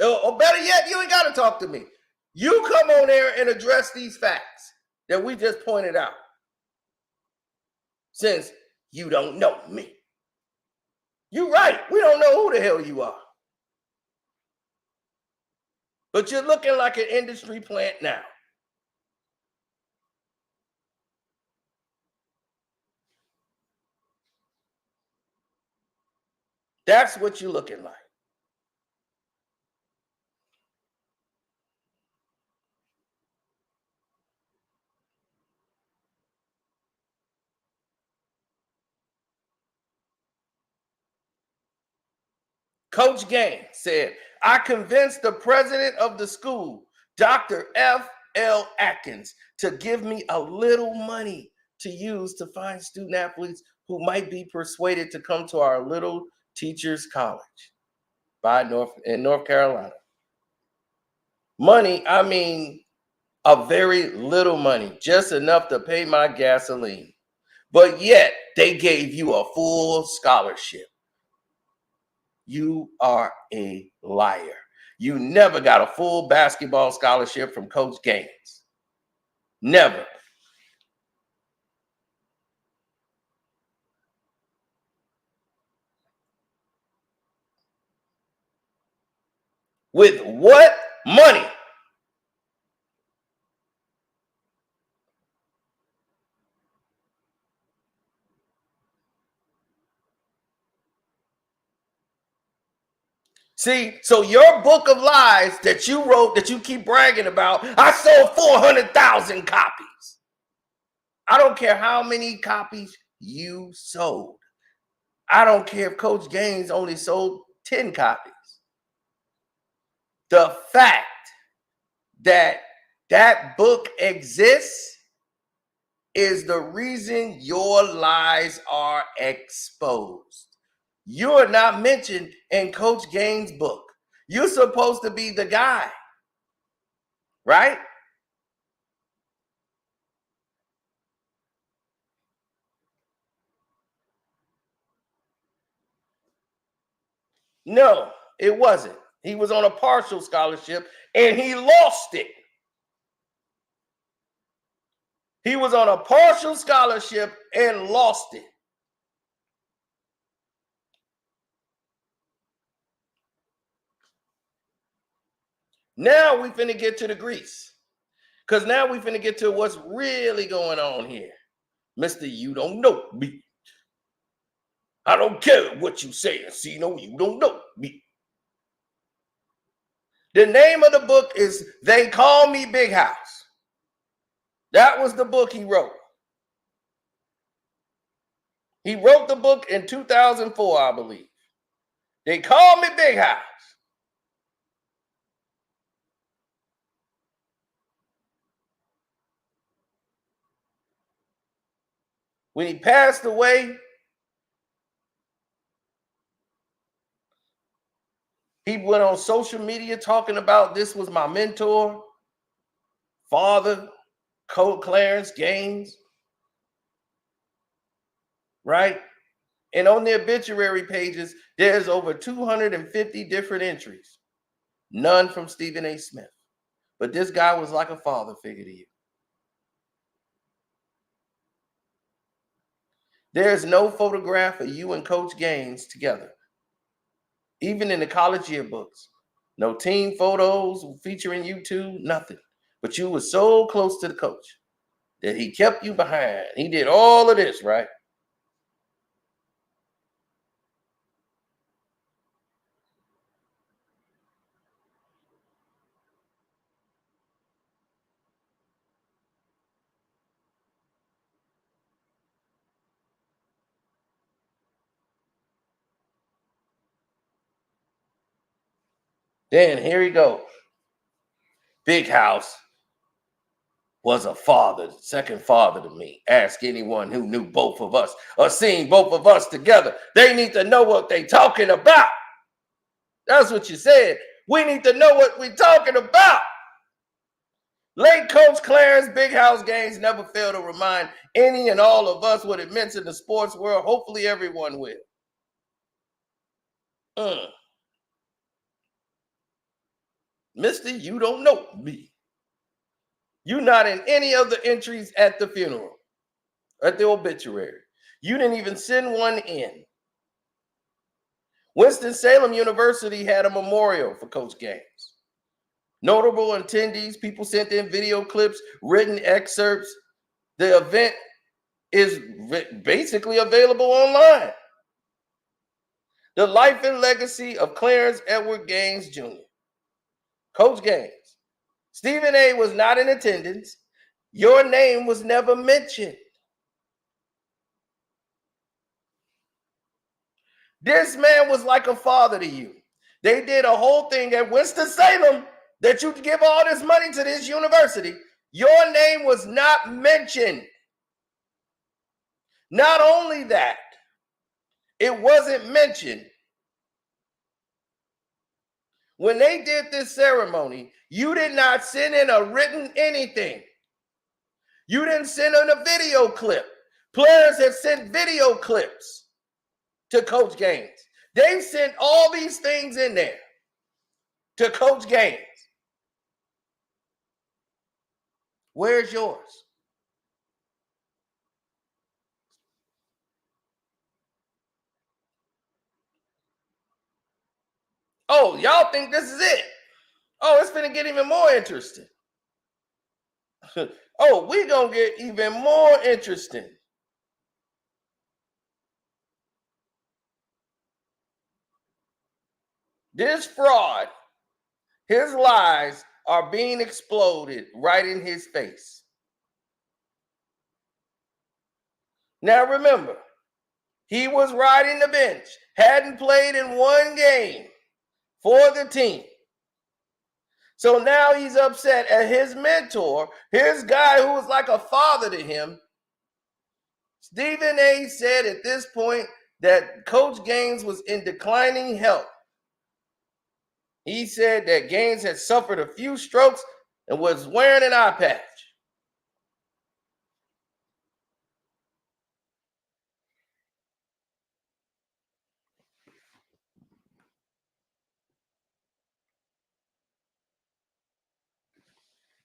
Or better yet, you ain't got to talk to me. You come on there and address these facts that we just pointed out. Since you don't know me. You're right. We don't know who the hell you are. But you're looking like an industry plant now. That's what you're looking like. Coach Gaines said, I convinced the president of the school, Dr. F.L. Atkins, to give me a little money to use to find student athletes who might be persuaded to come to our little teachers college in North Carolina. Money, I mean, a very little money, just enough to pay my gasoline. But yet they gave you a full scholarship. You are a liar. You never got a full basketball scholarship from Coach Gaines. Never. With what money? See, so your book of lies that you wrote, that you keep bragging about, I sold 400,000 copies. I don't care how many copies you sold. I don't care if Coach Gaines only sold 10 copies. The fact that that book exists is the reason your lies are exposed. You're not mentioned in Coach Gaines' book. You're supposed to be the guy, right? No, it wasn't. He was on a partial scholarship and he lost it. He was on a partial scholarship and lost it. Now we finna get to the grease. Because now we finna get to what's really going on here. Mr. You don't know me. I don't care what you say, Karceno. You don't know me. The name of the book is They Call Me Big House. That was the book he wrote. He wrote the book in 2004, I believe. They Call Me Big House. When he passed away, he went on social media talking about this was my mentor, father, Coach Clarence Gaines, right? And on the obituary pages, there's over 250 different entries. None from Stephen A. Smith. But this guy was like a father figure to you. There's no photograph of you and Coach Gaines together. Even in the college yearbooks. No team photos featuring you two, nothing. But you were so close to the coach that he kept you behind. He did all of this, right? Then here he goes. Big House was a father, second father to me. Ask anyone who knew both of us or seen both of us together. They need to know what they talking about. That's what you said. We need to know what we're talking about. Late Coach Clarence Big House Gaines never fail to remind any and all of us what it meant in the sports world. Hopefully everyone will. Mister, you don't know me. You're not in any of the entries at the funeral, at the obituary. You didn't even send one in. Winston-Salem University had a memorial for Coach Gaines. Notable attendees, people sent in video clips, written excerpts. The event is basically available online. The life and legacy of Clarence Edward Gaines Jr. Coach Gaines. Stephen A. was not in attendance. Your name was never mentioned. This man was like a father to you. They did a whole thing at Winston-Salem that you give all this money to this university. Your name was not mentioned. Not only that, it wasn't mentioned. When they did this ceremony, you did not send in a written anything. You didn't send in a video clip. Players have sent video clips to Coach Gaines. They've sent all these things in there to Coach Gaines. Where's yours? Oh, y'all think this is it? Oh, it's gonna get even more interesting. Oh, we gonna get even more interesting. This fraud, his lies are being exploded right in his face. Now remember, he was riding the bench, hadn't played in one game for the team. So now he's upset at his mentor, his guy who was like a father to him. Stephen A. said at this point that Coach Gaines was in declining health. He said that Gaines had suffered a few strokes and was wearing an eye patch.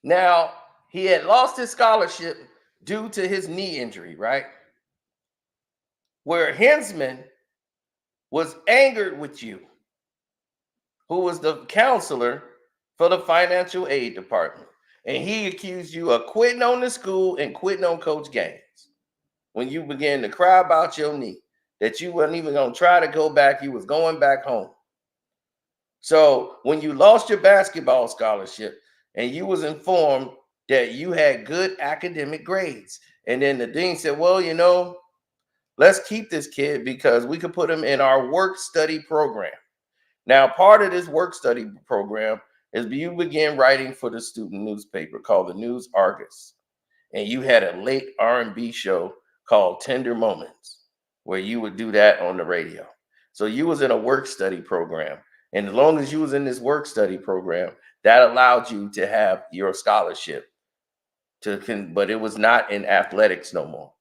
Now, he had lost his scholarship due to his knee injury, right? Where Hensman was angered with you, who was the counselor for the financial aid department. And he accused you of quitting on the school and quitting on Coach Gaines when you began to cry about your knee, that you weren't even going to try to go back. You was going back home. So when you lost your basketball scholarship and you was informed that you had good academic grades, and then the dean said, well, you know, let's keep this kid because we could put him in our work study program. Now, part of this work study program is you began writing for the student newspaper called the News Argus. And you had a late R&B show called Tender Moments, where you would do that on the radio. So you was in a work study program. And as long as you was in this work study program, that allowed you to have your scholarship but it was not in athletics no more.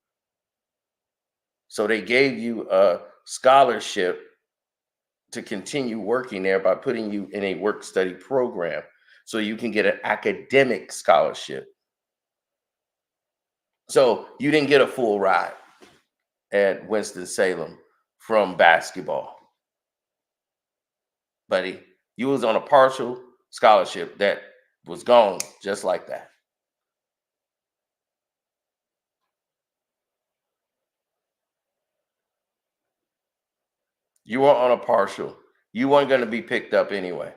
So they gave you a scholarship to continue working there by putting you in a work study program so you can get an academic scholarship. So you didn't get a full ride at Winston-Salem from basketball, buddy. You was on a partial scholarship that was gone just like that. You were on a partial. You weren't going to be picked up anyway.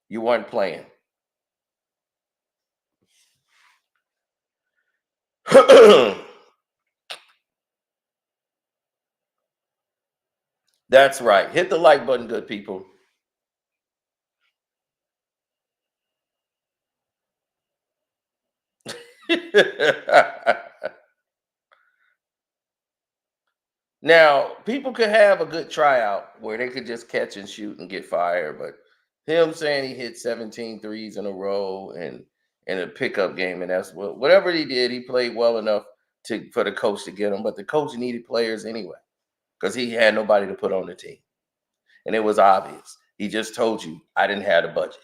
You weren't playing. That's right. Hit the like button, good people. Now, people could have a good tryout where they could just catch and shoot and get fired, but him saying he hit 17 threes in a row and in a pickup game, and that's whatever he did, he played well enough for the coach to get him. But the coach needed players anyway because he had nobody to put on the team, and it was obvious. He just told you I didn't have the budget.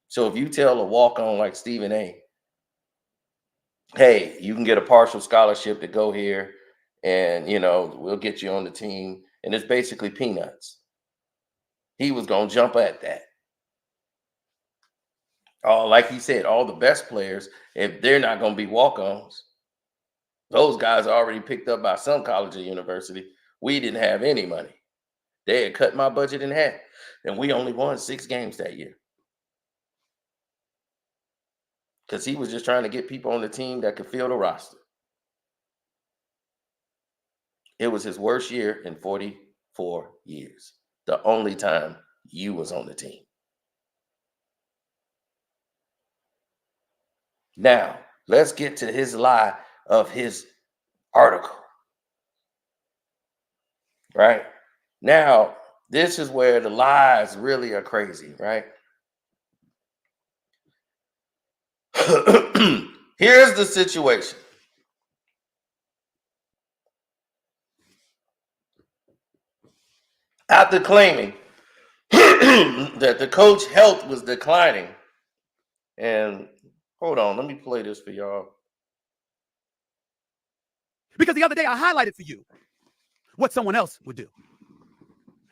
So if you tell a walk-on like Stephen A, hey, you can get a partial scholarship to go here, and we'll get you on the team, and it's basically peanuts. He was gonna jump at that. Oh, like he said, all the best players, if they're not gonna be walk-ons, those guys are already picked up by some college or university. We didn't have any money. They had cut my budget in half, and we only won 6 games that year. Because he was just trying to get people on the team that could fill the roster. It was his worst year in 44 years. The only time you was on the team. Now, let's get to his lie of his article. Right? Now, this is where the lies really are crazy, right? Here's the situation. After claiming that the coach health was declining, and hold on, let me play this for y'all. Because the other day I highlighted for you what someone else would do.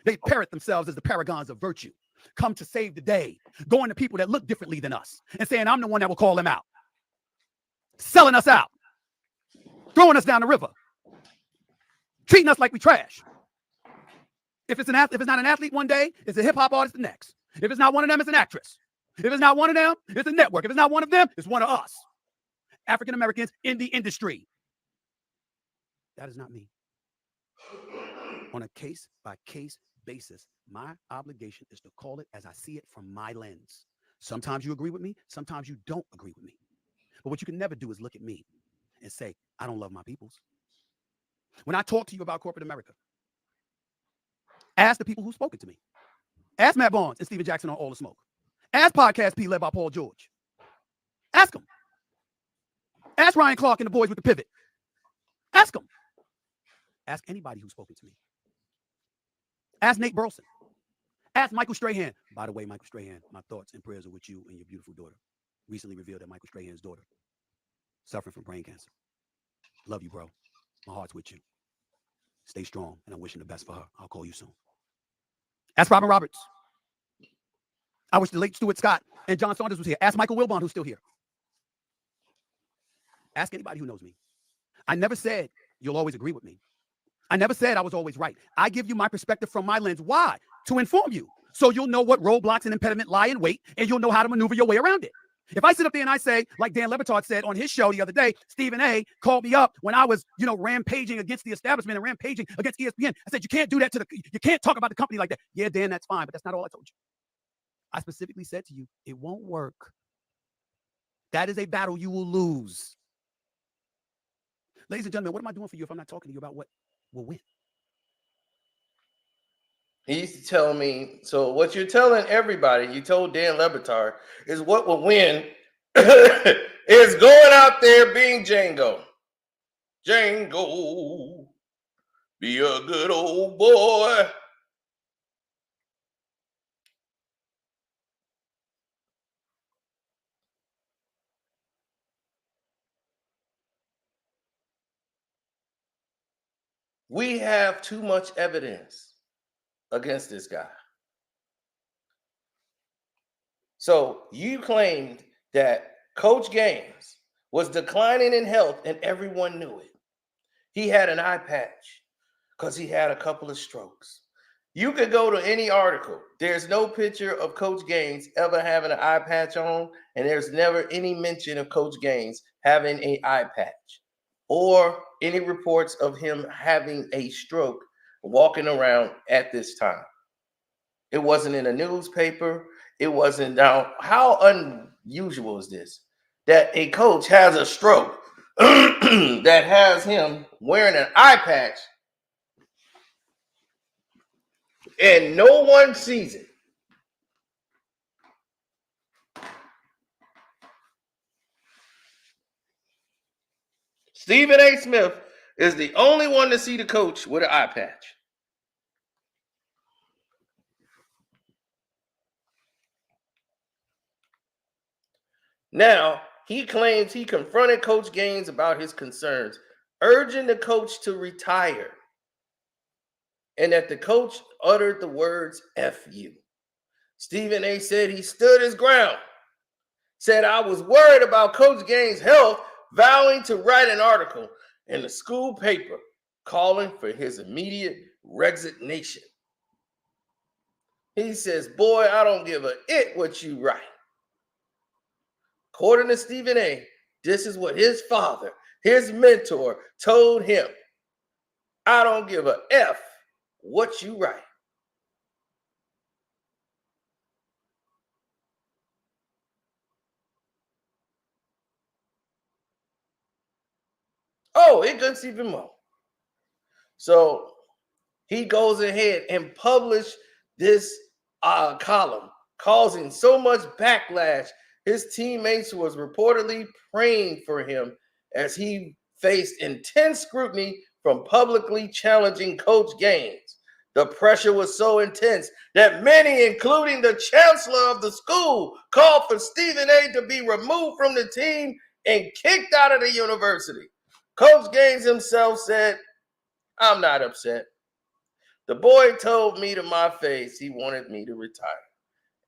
They parrot themselves as the paragons of virtue, come to save the day, going to people that look differently than us and saying, I'm the one that will call them out, selling us out, throwing us down the river, treating us like we trash. If it's not an athlete one day, it's a hip hop artist the next. If it's not one of them, it's an actress. If it's not one of them, it's a network. If it's not one of them, it's one of us, African Americans in the industry. That is not me. On a case-by-case basis, my obligation is to call it as I see it from my lens. Sometimes you agree with me, sometimes you don't agree with me. But what you can never do is look at me and say, I don't love my peoples. When I talk to you about corporate America, ask the people who've spoken to me. Ask Matt Barnes and Steven Jackson on All the Smoke. Ask Podcast P led by Paul George. Ask them. Ask Ryan Clark and the boys with the pivot. Ask them. Ask anybody who's spoken to me. Ask Nate Burleson. Ask Michael Strahan. By the way, Michael Strahan, my thoughts and prayers are with you and your beautiful daughter. Recently revealed that Michael Strahan's daughter suffering from brain cancer. Love you, bro. My heart's with you. Stay strong, and I'm wishing the best for her. I'll call you soon. Ask Robin Roberts. I wish the late Stuart Scott and John Saunders was here. Ask Michael Wilbon, who's still here. Ask anybody who knows me. I never said you'll always agree with me. I never said I was always right. I give you my perspective from my lens. Why? To inform you. So you'll know what roadblocks and impediment lie in wait, and you'll know how to maneuver your way around it. If I sit up there and I say, like Dan Lebatard said on his show the other day, Stephen A. called me up when I was, rampaging against the establishment and rampaging against ESPN. I said, you can't do that you can't talk about the company like that. Yeah, Dan, that's fine, but that's not all I told you. I specifically said to you, it won't work. That is a battle you will lose. Ladies and gentlemen, what am I doing for you if I'm not talking to you about what will win? He used to tell me, so what you're telling everybody, you told Dan Lebatard, is what will win is going out there being Django. Django, be a good old boy. We have too much evidence against this guy. So you claimed that Coach Gaines was declining in health and everyone knew it. He had an eye patch because he had a couple of strokes. You could go to any article. There's no picture of Coach Gaines ever having an eye patch on, and there's never any mention of Coach Gaines having an eye patch or any reports of him having a stroke walking around at this time. It wasn't in a newspaper. It wasn't. Now, how unusual is this? That a coach has a stroke that has him wearing an eye patch and no one sees it. Stephen A. Smith is the only one to see the coach with an eye patch. Now, he claims he confronted Coach Gaines about his concerns, urging the coach to retire, and that the coach uttered the words F you. Stephen A. said he stood his ground, said, I was worried about Coach Gaines' health, vowing to write an article in the school paper calling for his immediate resignation. He says, boy, I don't give a it what you write. According to Stephen A., this is what his father, his mentor, told him. I don't give a F what you write. Oh, it gets even more. So he goes ahead and published this column, causing so much backlash. His teammates was reportedly praying for him as he faced intense scrutiny from publicly challenging Coach Gaines. The pressure was so intense that many, including the chancellor of the school, called for Stephen A. to be removed from the team and kicked out of the university. Coach Gaines himself said, I'm not upset. The boy told me to my face he wanted me to retire,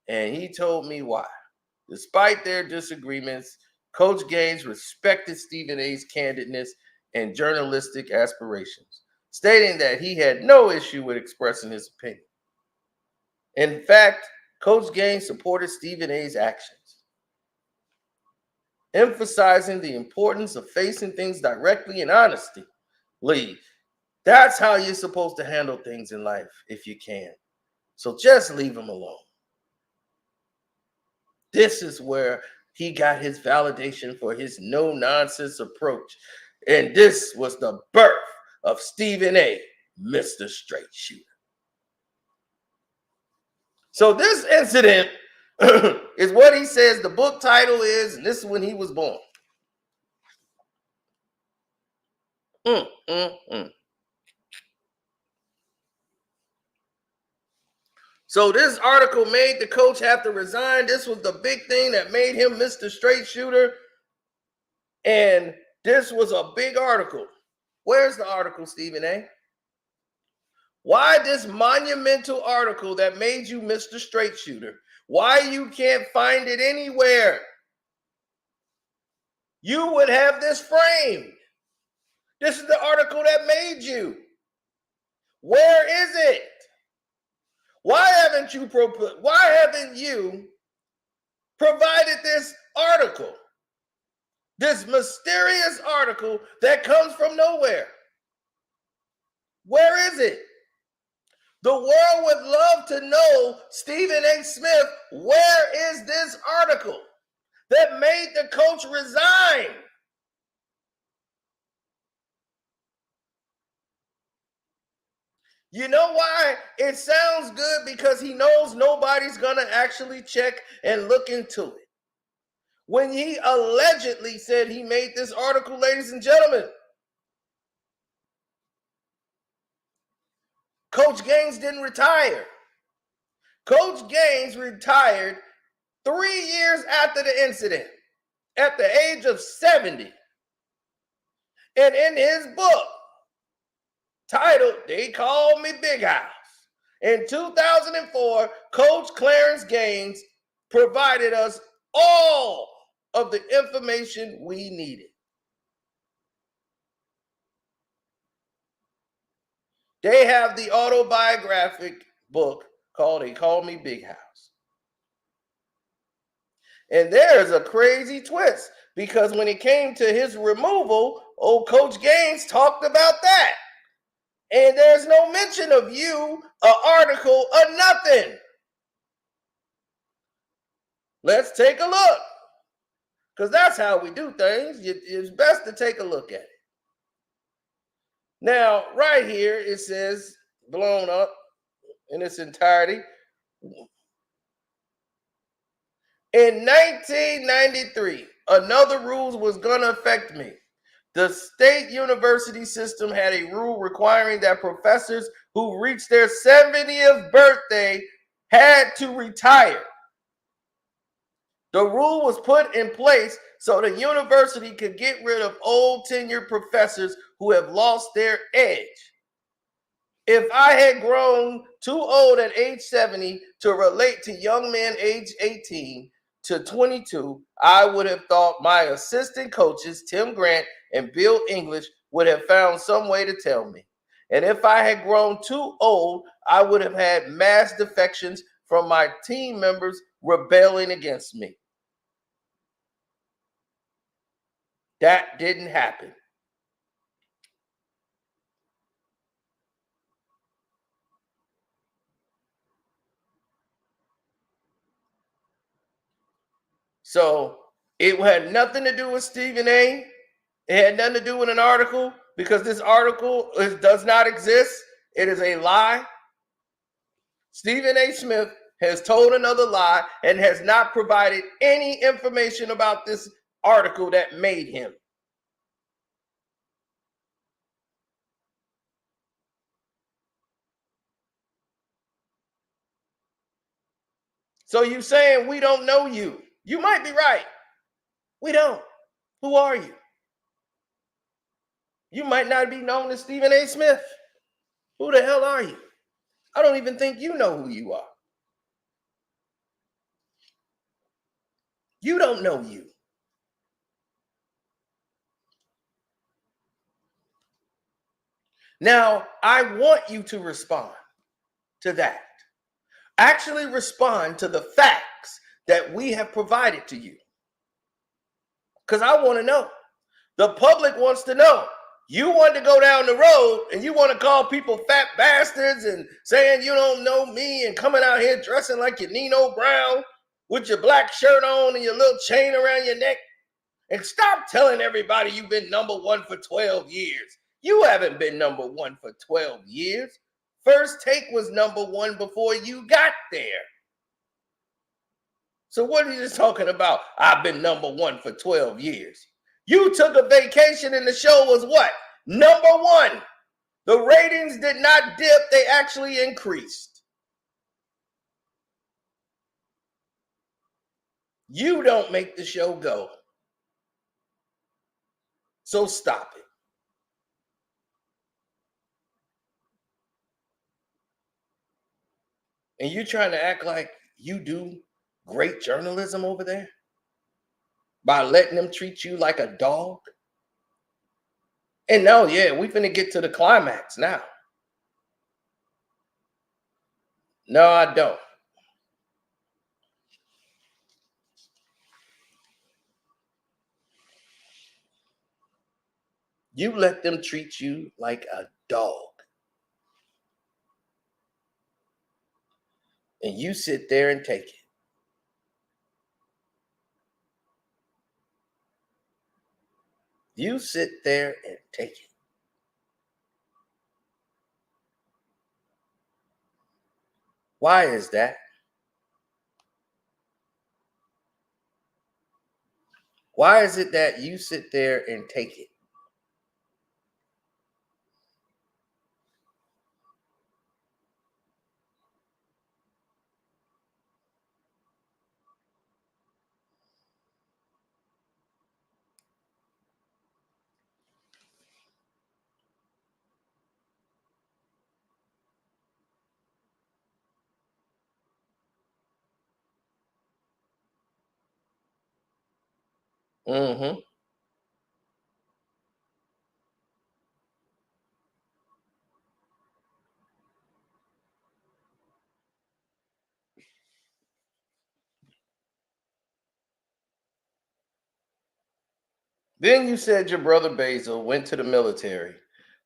and he told me why. Despite their disagreements, Coach Gaines respected Stephen A.'s candidness and journalistic aspirations, stating that he had no issue with expressing his opinion. In fact, Coach Gaines supported Stephen A.'s actions, emphasizing the importance of facing things directly and honestly. That's how you're supposed to handle things in life if you can. So just leave him alone. This is where he got his validation for his no-nonsense approach. And this was the birth of Stephen A., Mr. Straight Shooter. So this incident is what he says the book title is, and this is when he was born. Mm, mm, mm. So this article made the coach have to resign. This was the big thing that made him Mr. Straight Shooter. And this was a big article. Where's the article, Stephen A.? Why this monumental article that made you Mr. Straight Shooter? Why you can't find it anywhere? You would have this framed. This is the article that made you. Where is it? Why haven't you provided this article? This mysterious article that comes from nowhere. Where is it? The world would love to know, Stephen A. Smith, where is this article that made the coach resign? You know why? It sounds good because he knows nobody's going to actually check and look into it. When he allegedly said he made this article, ladies and gentlemen, Coach Gaines didn't retire. Coach Gaines retired 3 years after the incident at the age of 70. And in his book, titled They Call Me Big House, in 2004, Coach Clarence Gaines provided us all of the information we needed. They have the autobiographic book called They Call Me Big House. And there's a crazy twist because when it came to his removal, old Coach Gaines talked about that. And there's no mention of you, an article, or nothing. Let's take a look. Because that's how we do things. It's best to take a look at it. Now, right here, it says blown up in its entirety. In 1993, another rule was going to affect me. The state university system had a rule requiring that professors who reached their 70th birthday had to retire. The rule was put in place so the university could get rid of old tenured professors who have lost their edge. If I had grown too old at age 70 to relate to young men age 18 to 22, I would have thought my assistant coaches, Tim Grant and Bill English, would have found some way to tell me. And if I had grown too old, I would have had mass defections from my team members rebelling against me. That didn't happen. So it had nothing to do with Stephen A. It had nothing to do with an article, because this article does not exist. It is a lie. Stephen A. Smith has told another lie and has not provided any information about this article that made him. So you saying we don't know you? You might be right. We don't. Who are you? You might not be known as Stephen A. Smith. Who the hell are you? I don't even think you know who you are. You don't know you. Now, I want you to respond to that. Actually respond to the facts that we have provided to you. Because I want to know. The public wants to know. You want to go down the road and you want to call people fat bastards and saying you don't know me and coming out here dressing like you're Nino Brown with your black shirt on and your little chain around your neck. And stop telling everybody you've been number one for 12 years. You haven't been number one for 12 years. First Take was number one before you got there. So what are you just talking about? I've been number one for 12 years. You took a vacation and the show was what? Number one. The ratings did not dip, they actually increased. You don't make the show go. So stop it. And you trying to act like you do great journalism over there by letting them treat you like a dog? And no, yeah, we finna get to the climax now. No, I don't. You let them treat you like a dog. And you sit there and take it. You sit there and take it. Why is that? Why is it that you sit there and take it? Mm-hmm. Then you said your brother Basil went to the military,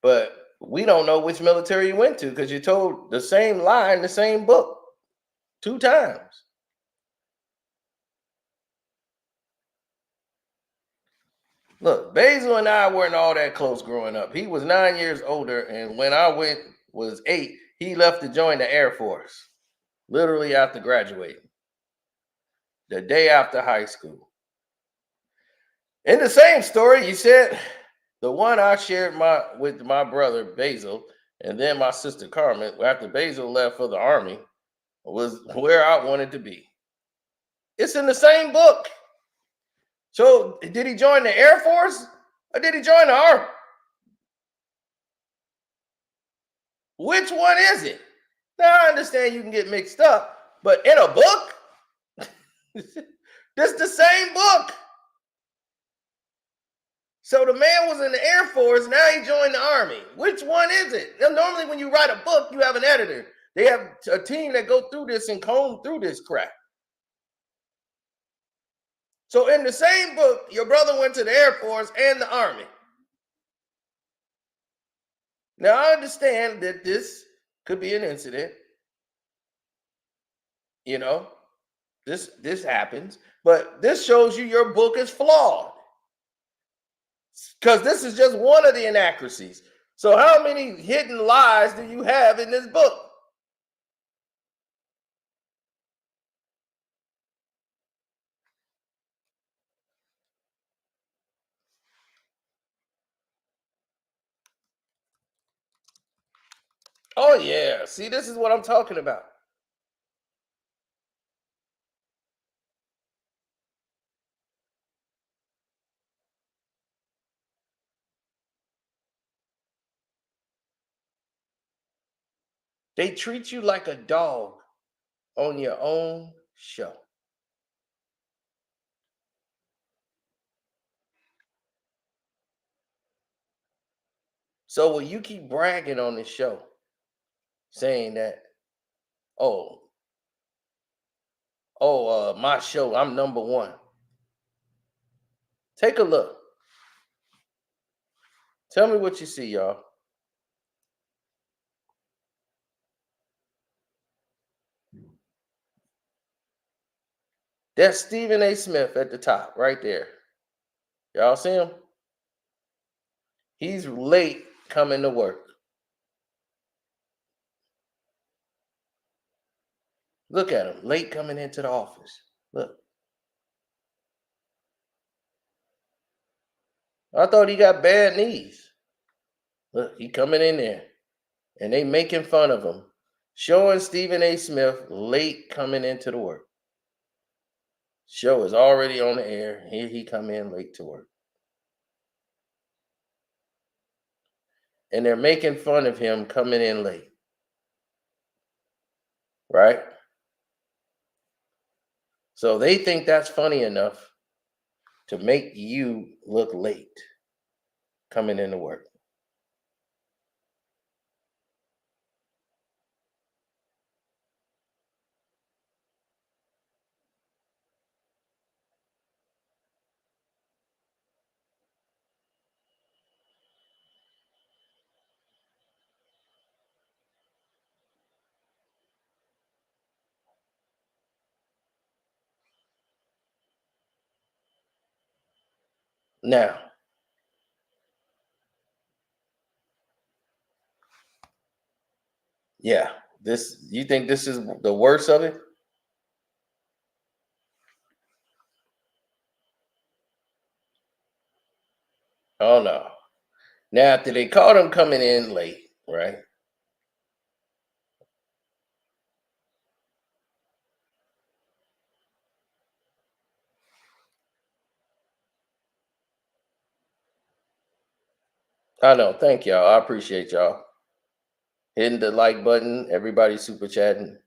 but we don't know which military he went to because you told the same lie in the same book 2 times. Look, Basil and I weren't all that close growing up. He was 9 years older, and when I was 8, he left to join the Air Force, literally after graduating, the day after high school. In the same story, you said the one I shared with my brother Basil and then my sister Carmen after Basil left for the army was where I wanted to be. It's in the same book. So did he join the Air Force or did he join the Army? Which one is it? Now I understand you can get mixed up, but in a book, this the same book. So the man was in the Air Force, now he joined the Army. Which one is it? Now, normally when you write a book, you have an editor. They have a team that go through this and comb through this crap. So in the same book, your brother went to the Air Force and the Army. Now I understand that this could be an incident. You know, this happens, but this shows you your book is flawed. Because this is just one of the inaccuracies. So how many hidden lies do you have in this book? Oh yeah, see, this is what I'm talking about. They treat you like a dog on your own show. So will you keep bragging on this show, saying that, oh, my show, I'm number one. Take a look. Tell me what you see, y'all. That's Stephen A. Smith at the top, right there. Y'all see him? He's late coming to work. Look at him, late coming into the office. Look. I thought he got bad knees. Look, he coming in there. And they making fun of him. Showing Stephen A. Smith late coming into the work. Show is already on the air. Here he come in late to work. And they're making fun of him coming in late. Right? So they think that's funny enough to make you look late coming into work. Now, yeah, you think this is the worst of it? Oh no. Now, after they caught him coming in late, right? I know. Thank y'all. I appreciate y'all. Hitting the like button. Everybody super chatting.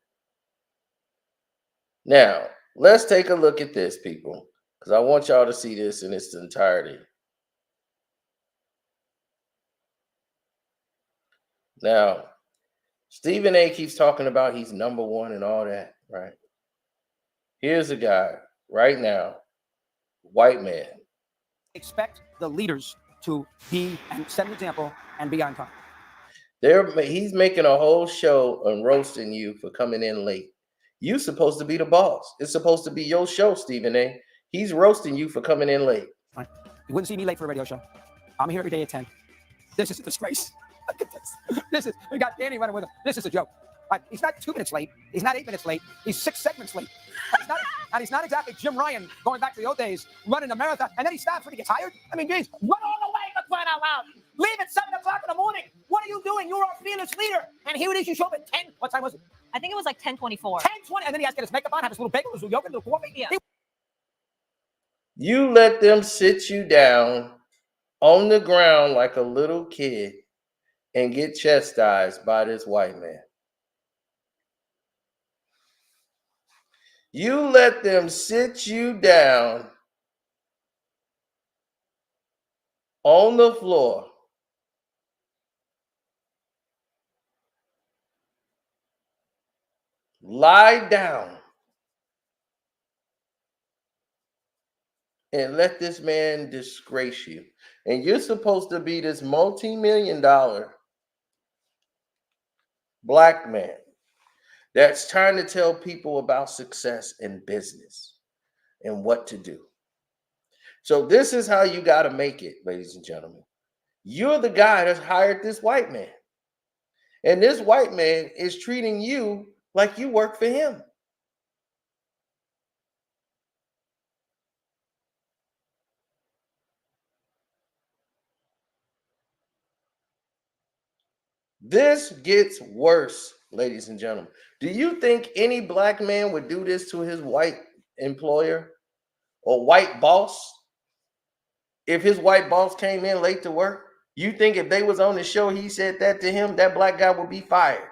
Now, let's take a look at this, people, because I want y'all to see this in its entirety. Now, Stephen A keeps talking about he's number one and all that, right? Here's a guy right now, white man. Expect the leaders to be and set an example and be on time. He's making a whole show on roasting you for coming in late. You're supposed to be the boss. It's supposed to be your show, Stephen A. He's roasting you for coming in late. You wouldn't see me late for a radio show. I'm here every day at 10. This is a disgrace. Look at this. We got Danny running with him. This is a joke. He's not 2 minutes late. He's not 8 minutes late. He's 6 segments late. And he's not exactly Jim Ryan going back to the old days, running a marathon, and then he stops when he gets tired. I mean, geez, run all the way, for crying out loud. Leave at 7 o'clock in the morning. What are you doing? You're our fearless leader. And here it is. You show up at 10. What time was it? I think it was like 10:24. 10:20. And then he has to get his makeup on, have his little bagel, his little yogurt, little coffee. Yeah. You let them sit you down on the ground like a little kid and get chastised by this white man. You let them sit you down on the floor lie down and let this man disgrace you. And you're supposed to be this multi-million-dollar black man that's trying to tell people about success in business and what to do. So this is how you got to make it, ladies and gentlemen. You're the guy that's hired this white man. And this white man is treating you like you work for him. This gets worse, ladies and gentlemen. Do you think any black man would do this to his white employer or white boss? If his white boss came in late to work, you think if they was on the show, he said that to him, that black guy would be fired?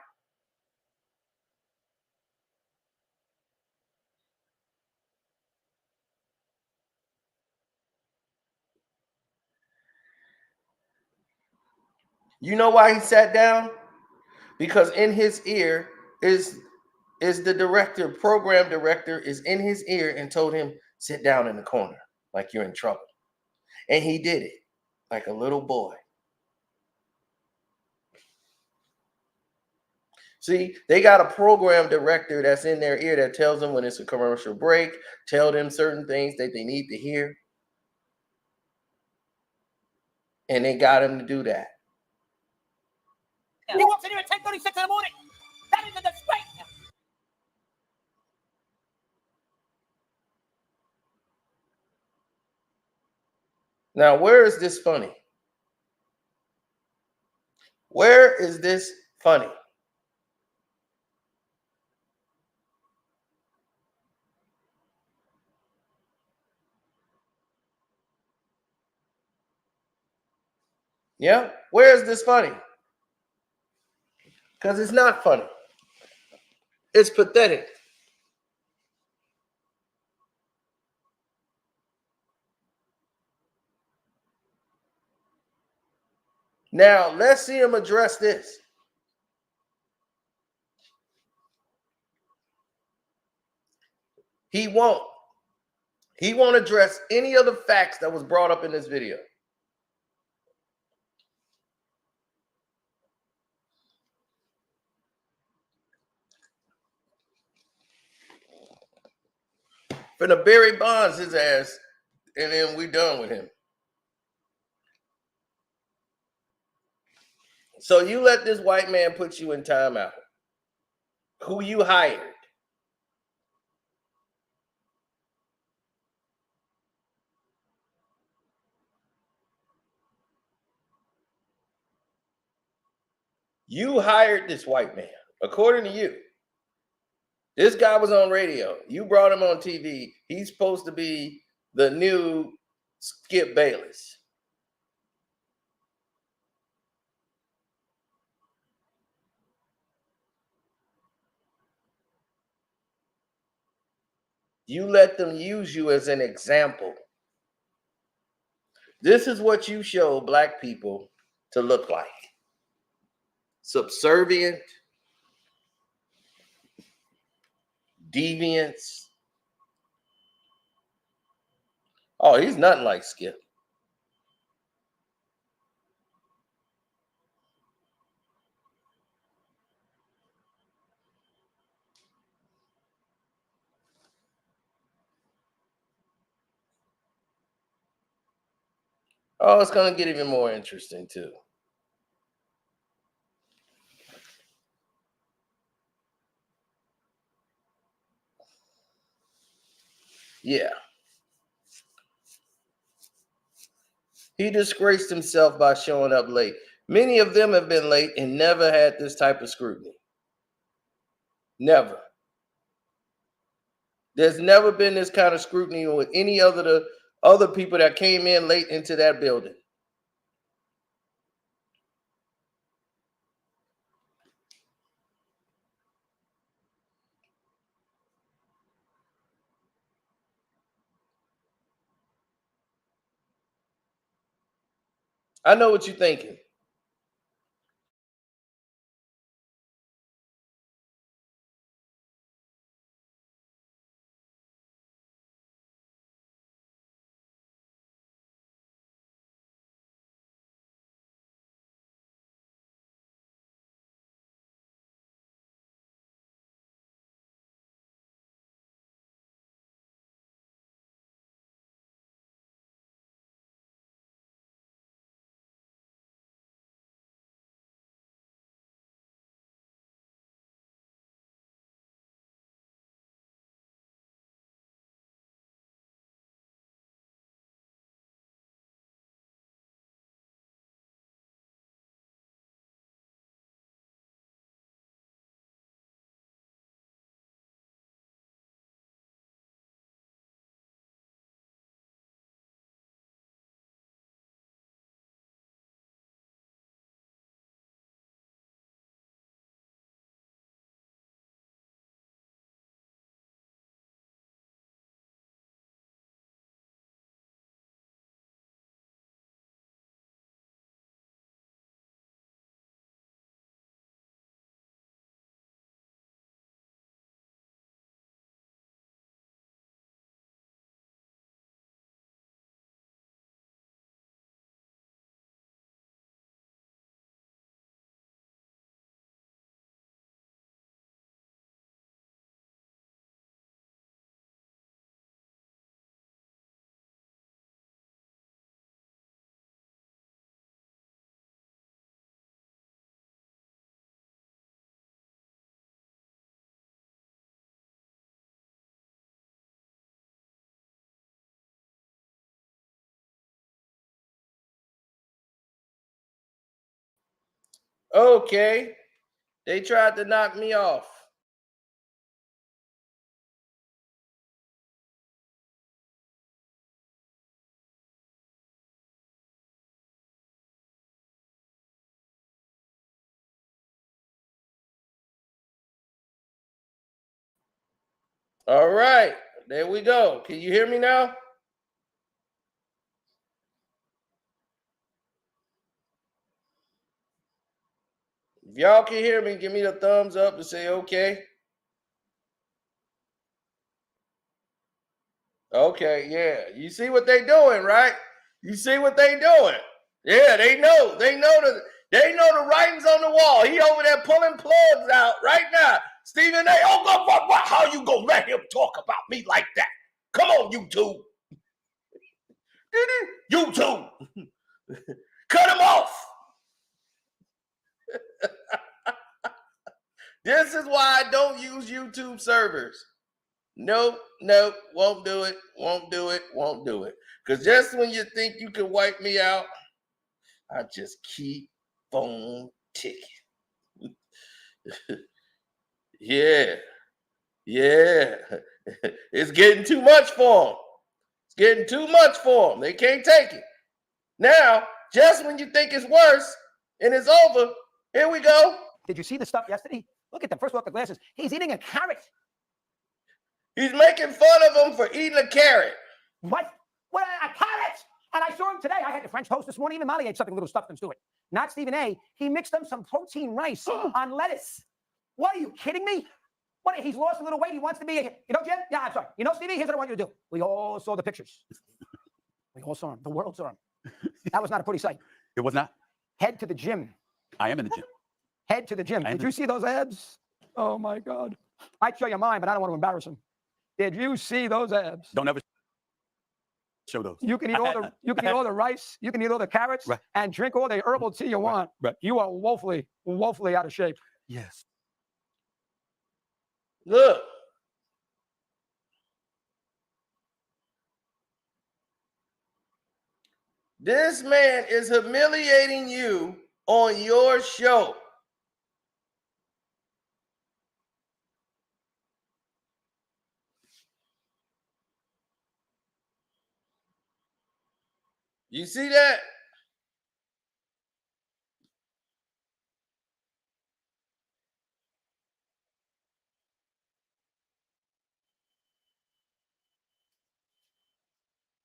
You know why he sat down? Because in his ear is the director, program director is in his ear and told him, sit down in the corner like you're in trouble. And he did it like a little boy. See, they got a program director that's in their ear that tells them when it's a commercial break, tell them certain things that they need to hear. And they got him to do that. He walks in here at 10:36 in the morning. That is a disgrace. Now, where is this funny? Where is this funny? Yeah, where is this funny? Because it's not funny. It's pathetic. Now, let's see him address this. He won't. He won't address any of the facts that was brought up in this video. Finna Barry Bonds his ass, and then we done with him. So you let this white man put you in timeout. Who you hired? You hired this white man, according to you. This guy was on radio. You brought him on TV. He's supposed to be the new Skip Bayless. You let them use you as an example. This is what you show black people to look like. Subservient, deviance. Oh, he's nothing like Skip. Oh, it's going to get even more interesting, too. Yeah. He disgraced himself by showing up late. Many of them have been late and never had this type of scrutiny. Never. There's never been this kind of scrutiny with any other people that came in late into that building. I know what you're thinking. Okay. They tried to knock me off. All right. There we go. Can you hear me now? If y'all can hear me, give me the thumbs up and say okay. Okay, yeah. You see what they doing, right? You see what they doing? Yeah, they know. They know the writings on the wall. He over there pulling plugs out right now. Stephen A. Oh, what? How you gonna let him talk about me like that? Come on, YouTube. YouTube. Cut him off. This is why I don't use YouTube servers. Nope, won't do it, won't do it, won't do it. Because just when you think you can wipe me out, I just keep on ticking. Yeah. It's getting too much for them. It's getting too much for them. They can't take it. Now, just when you think it's worse and it's over, here we go. Did you see the stuff yesterday? Look at them. First of all, the glasses. He's eating a carrot. He's making fun of him for eating a carrot. What? What? A carrot? And I saw him today. I had the French toast this morning. Even Molly ate something a little stuffed into it. Not Stephen A. He mixed up some protein rice on lettuce. What, are you kidding me? What? He's lost a little weight. He wants to be, Jim? Yeah, I'm sorry. Stevie, here's what I want you to do. We all saw the pictures. We all saw him. The world saw him. That was not a pretty sight. It was not. Head to the gym. I am in the gym. Head to the gym. Did you see those abs? Oh, my God. I'd show you mine, but I don't want to embarrass him. Did you see those abs? Don't ever. Show those. You can eat all the rice, you can eat all the carrots, Right. and drink all the herbal tea you want. Right. You are woefully out of shape. Yes. Look. This man is humiliating you on your show. You see that?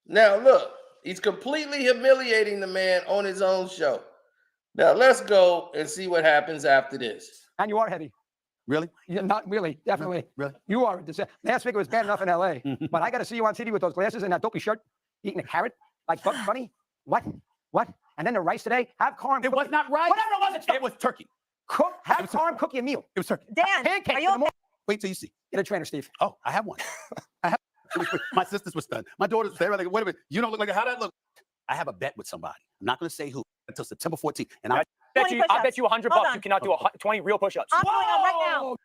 Now look, he's completely humiliating the man on his own show. Now let's go and see what happens after this. And you are heavy. Really? You're not really, definitely. Really? You are a disaster. Last week it was bad enough in LA, but I got to see you on TV with those glasses and that dopey shirt, eating a carrot like Bugs Bunny. What? And then the rice today. Have Carm. It was not rice. Whatever it was, It was turkey. Have Carm cook you a meal. It was turkey. Dan, Pancakes are in you the okay? morning. Wait till you see. Get a trainer, Steve. Oh, I have one. My sisters were stunned. My daughters, they were like, wait a minute, you don't look like how that look. I have a bet with somebody. I'm not going to say who until September 14th. And I bet you $100 bucks you cannot do 20 real push-ups. I'm going on right now.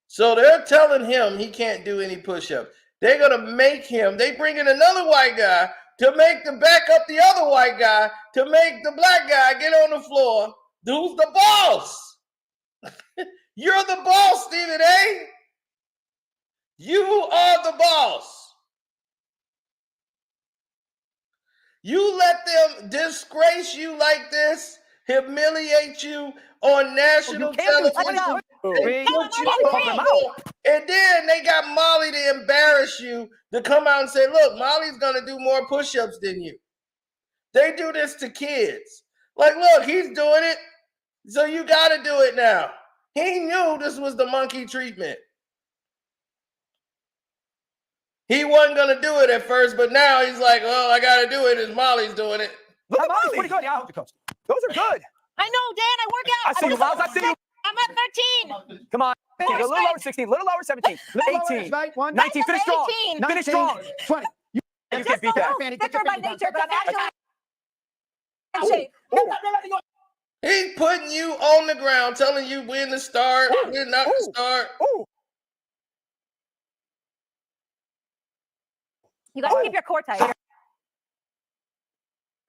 So they're telling him he can't do any push-ups. They're going to make him, they bring in another white guy to make the back up the other white guy to make the black guy get on the floor. Who's the boss? You're the boss, Stephen A. You are the boss. You let them disgrace you like this, humiliate you on national television. And then they got Molly to embarrass you to come out and say, look, Molly's going to do more push-ups than you. They do this to kids. Like, look, he's doing it, so you got to do it now. He knew this was the monkey treatment. He wasn't going to do it at first, but now he's like, oh, I got to do it as Molly's doing it. Look at Molly's pretty good. Yeah, I hope it goes. Those are good. I know, Dan. I work out. I see you, Miles. I see you. I'm at 13. Come on. A little lower 16, a little lower 17, 18, 19. Finish strong. 18. Finish strong. 20. You can beat that. Thicker by nature, but I'm actually in shape. He's putting you on the ground, telling you when to start, when not to start. You got to keep your core tight. Your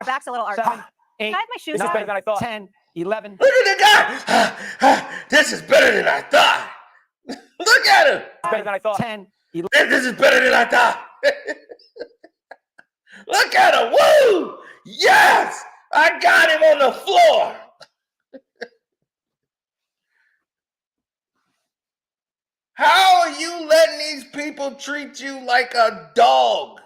back's a little arched. 7, 8, Can I have my shoes this is on? better than I thought. 10, 11. Look at the guy. This is better than I thought. Look at him. Better than I thought. 10, 11. This is better than I thought. Look at him. Woo! Yes! I got him on the floor. How are you letting these people treat you like a dog?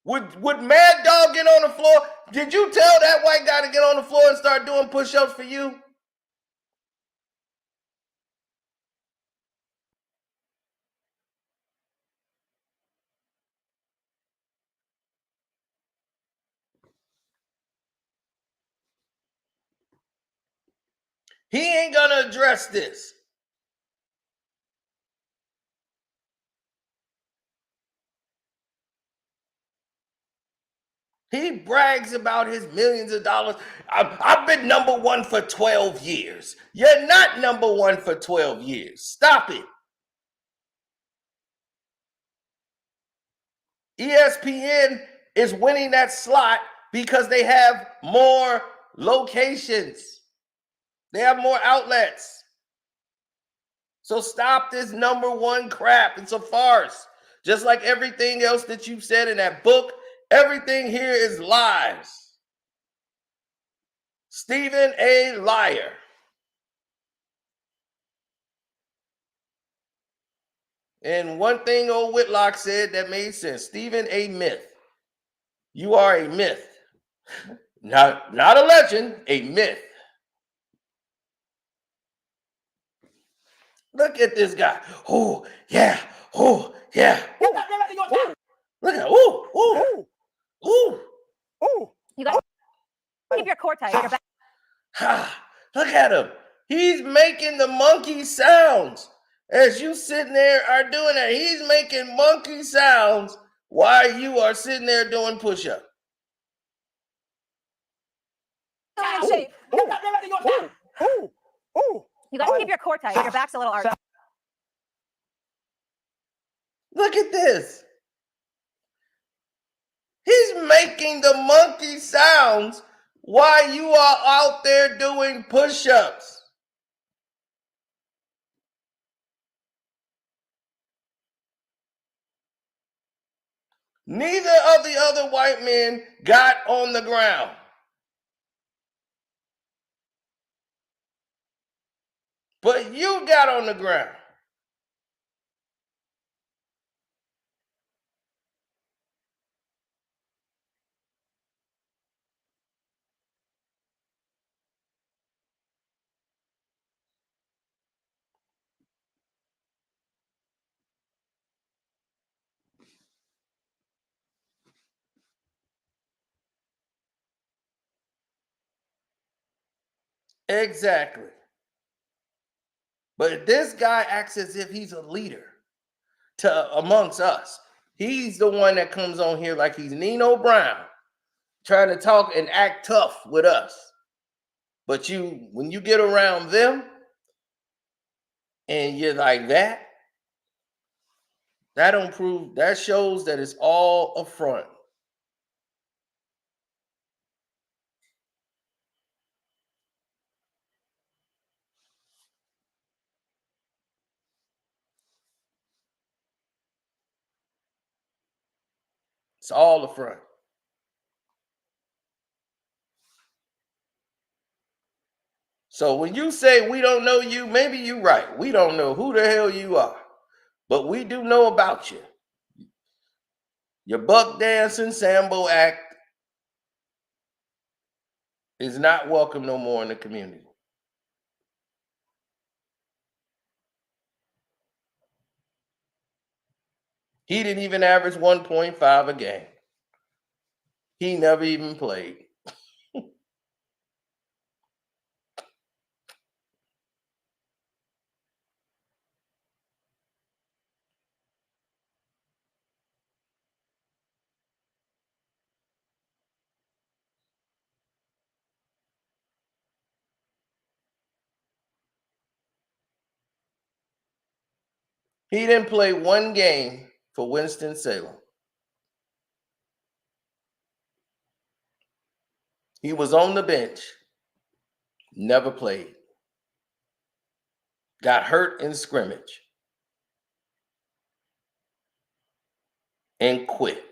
Would Mad Dog get on the floor? Did you tell that white guy to get on the floor and start doing push-ups for you? He ain't gonna address this. He brags about his millions of dollars. I've been number one for 12 years. You're not number one for 12 years. Stop it. ESPN is winning that slot because they have more locations. They have more outlets. So stop this number one crap. It's a farce. Just like everything else that you've said in that book, everything here is lies. Stephen A. Liar. And one thing old Whitlock said that made sense. Stephen A. Myth. You are a myth. Not a legend, a myth. Look at this guy. Oh, yeah. Oh, yeah. Look at You got to keep your core tight. Your back. Look at him. He's making the monkey sounds. As you sitting there are doing that, he's making monkey sounds why you are sitting there doing push-up. In shape. You got to keep your core tight. Your back's a little arched. Look at this. He's making the monkey sounds while you are out there doing push-ups. Neither of the other white men got on the ground. But you got on the ground. Exactly. But this guy acts as if he's a leader amongst us. He's the one that comes on here like he's Nino Brown, trying to talk and act tough with us. But when you get around them and you're like that don't prove, that shows that it's all a front. It's all a front. So when you say we don't know you, maybe you're right. We don't know who the hell you are. But we do know about you. Your buck dancing Sambo act is not welcome no more in the community. He didn't even average 1.5 a game. He never even played. He didn't play one game for Winston-Salem. He was on the bench, never played. Got hurt in scrimmage and quit.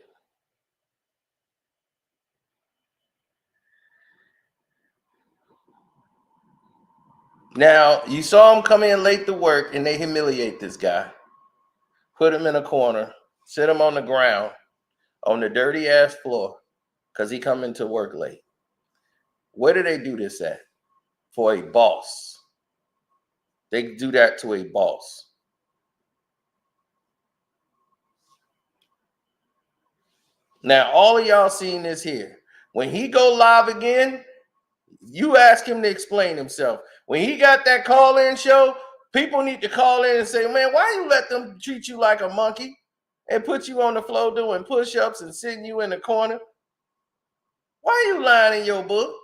Now, you saw him come in late to work and they humiliate this guy. Put him in a corner, sit him on the ground, on the dirty ass floor, because he come into work late. Where do they do this at? For a boss. They do that to a boss. Now, all of y'all seen this here. When he go live again, you ask him to explain himself. When he got that call-in show, people need to call in and say, man, why you let them treat you like a monkey and put you on the floor doing push-ups and sitting you in the corner? Why you lying in your book?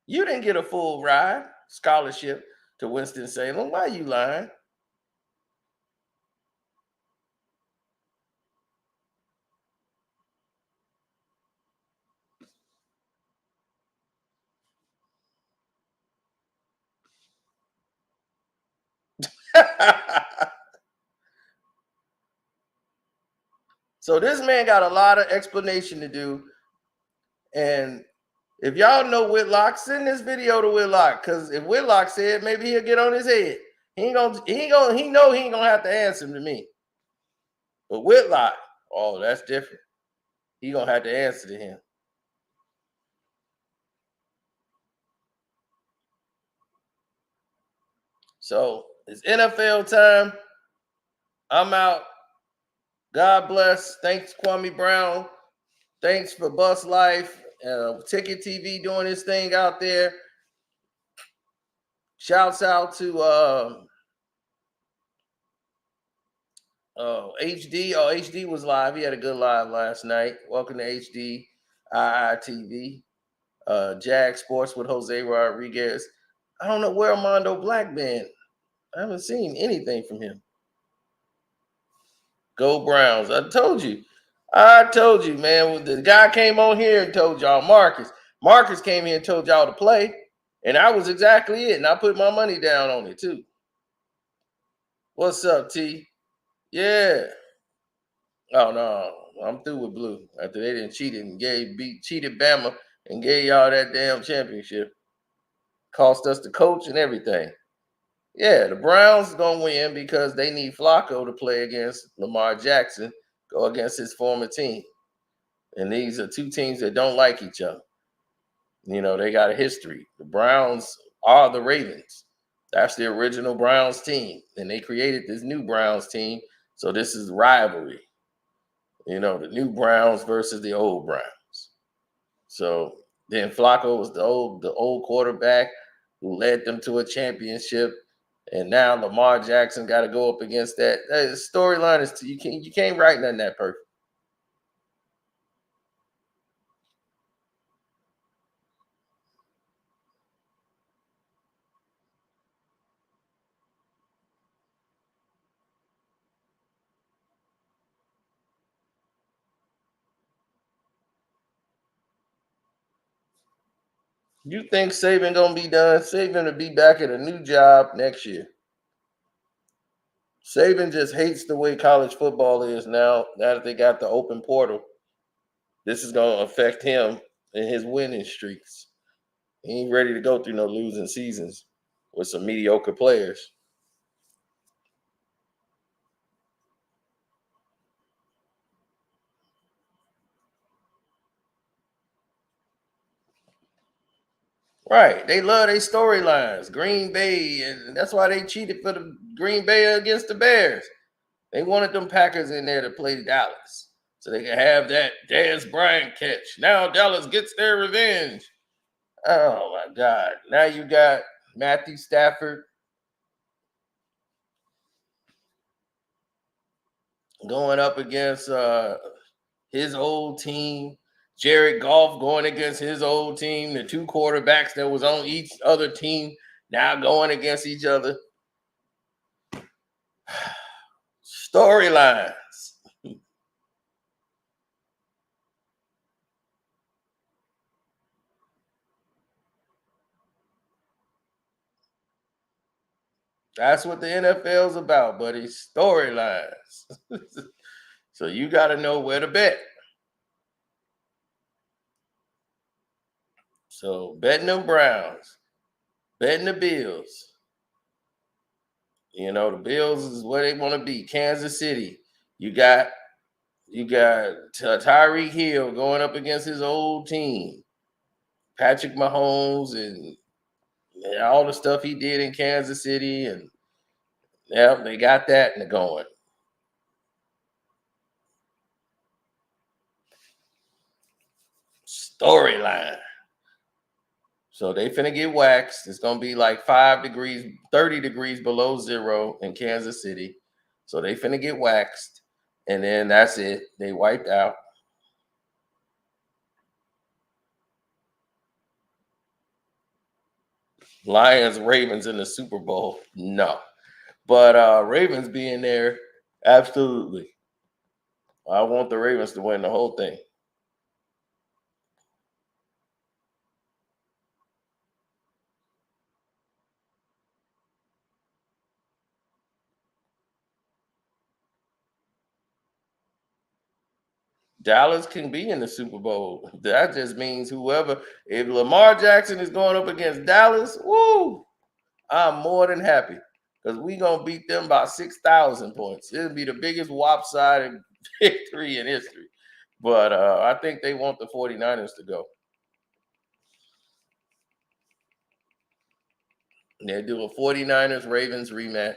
You didn't get a full ride, scholarship to Winston-Salem. Why you lying? So this man got a lot of explanation to do. And if y'all know Whitlock, send this video to Whitlock, because if Whitlock said, maybe he'll get on his head. He know he ain't gonna have to answer to me. But Whitlock, oh, that's different. He gonna have to answer to him. So it's NFL time. I'm out. God bless. Thanks, Kwame Brown. Thanks for Bus Life, Ticket TV doing this thing out there. Shouts out to HD. Oh, HD was live. He had a good live last night. Welcome to HD IITV. Jag Sports with Jose Rodriguez. I don't know where Armando Black been. I haven't seen anything from him. Go Browns. I told you, man. When the guy came on here and told y'all, Marcus came here and told y'all to play, and that was exactly it. And I put my money down on it too. What's up, T? Yeah. Oh no, I'm through with Blue. After they didn't cheat and cheated Bama and gave y'all that damn championship. Cost us the coach and everything. Yeah, the Browns gonna win because they need Flacco to play against Lamar Jackson, go against his former team. And these are two teams that don't like each other. You know, they got a history. The Browns are the Ravens. That's the original Browns team. And they created this new Browns team. So this is rivalry. You know, the new Browns versus the old Browns. So then Flacco was the old quarterback who led them to a championship. And now Lamar Jackson got to go up against that. The storyline is you can't write nothing that perfect. You think Saban gonna be done? Saban will be back at a new job next year. Saban just hates the way college football is now. Now that they got the open portal, this is gonna affect him and his winning streaks. He ain't ready to go through no losing seasons with some mediocre players. Right. They love their storylines. Green Bay, and that's why they cheated for the Green Bay against the Bears. They wanted them Packers in there to play Dallas. So they can have that Dez Bryant catch. Now Dallas gets their revenge. Oh my God. Now you got Matthew Stafford going up against his old team. Jared Goff going against his old team. The two quarterbacks that was on each other team now going against each other. Storylines. That's what the NFL's about, buddy. Storylines. So you got to know where to bet. So betting them Browns, betting the Bills. You know, the Bills is where they want to be. Kansas City. You got Tyreek Hill going up against his old team. Patrick Mahomes and all the stuff he did in Kansas City. And yeah, they got that going. Storyline. So they finna get waxed. It's gonna be like 5 degrees, 30 degrees below zero in Kansas City. So they finna get waxed. And then that's it. They wiped out. Lions, Ravens in the Super Bowl. No. But Ravens being there, absolutely. I want the Ravens to win the whole thing. Dallas can be in the Super Bowl. That just means whoever, if Lamar Jackson is going up against Dallas, woo, I'm more than happy because we're going to beat them by 6,000 points. It'll be the biggest lopsided victory in history. But I think they want the 49ers to go. They do a 49ers Ravens rematch.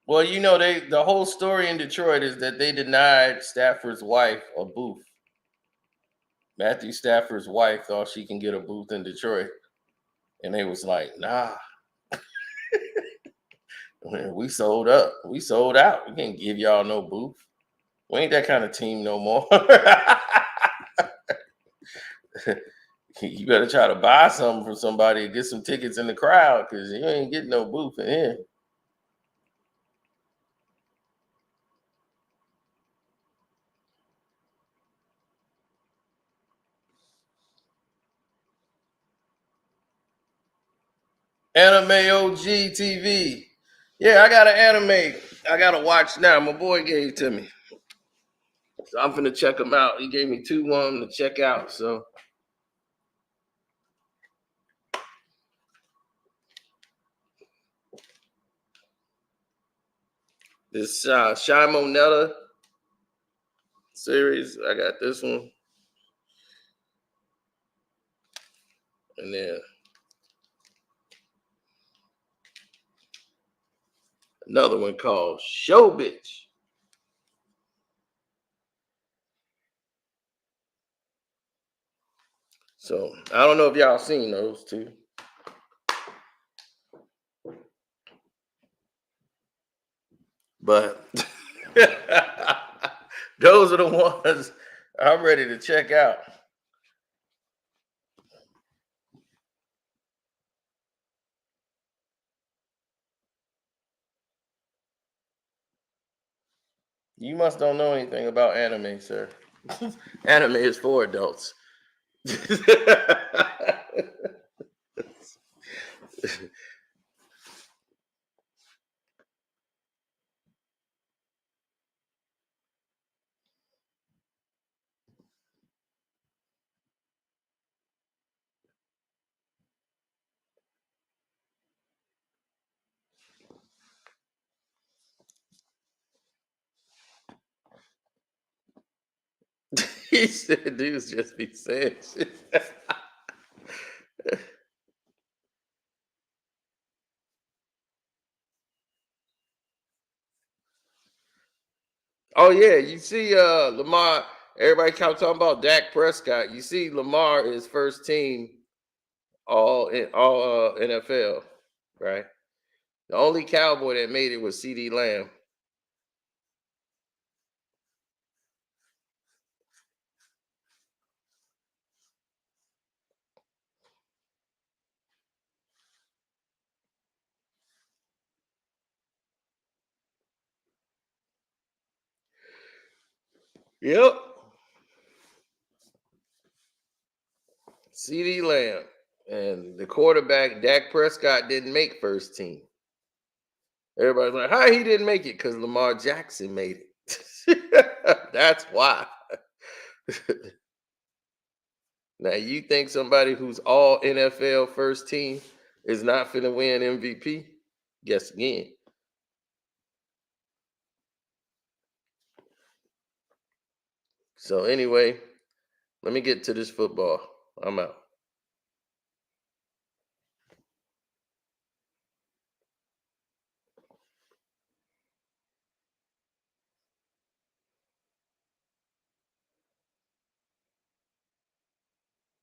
Well, you know, the whole story in Detroit is that they denied Stafford's wife a booth. Matthew Stafford's wife thought she can get a booth in Detroit, and they was like, "Nah, we sold up, we sold out. We can't give y'all no booth. We ain't that kind of team no more." You better try to buy something from somebody and get some tickets in the crowd because you ain't getting no booth in here. Anime OG TV. Yeah, I got an anime I gotta watch now. My boy gave it to me. So I'm finna check him out. He gave me 2 to check out. So this Shy Monetta series, I got this one. And then another one called Show Bitch. So I don't know if y'all seen those two. But those are the ones I'm ready to check out. You must don't know anything about anime, sir. Anime is for adults. He said dudes just be saying shit. Oh yeah, you see Lamar, everybody kept talking about Dak Prescott. You see Lamar is first team all NFL, right? The only Cowboy that made it was CD Lamb. Yep. CD Lamb. And the quarterback, Dak Prescott, didn't make first team. Everybody's like, how he didn't make it? Because Lamar Jackson made it. That's why. Now, you think somebody who's all NFL first team is not finna win MVP? Guess again. So anyway, let me get to this football. I'm out.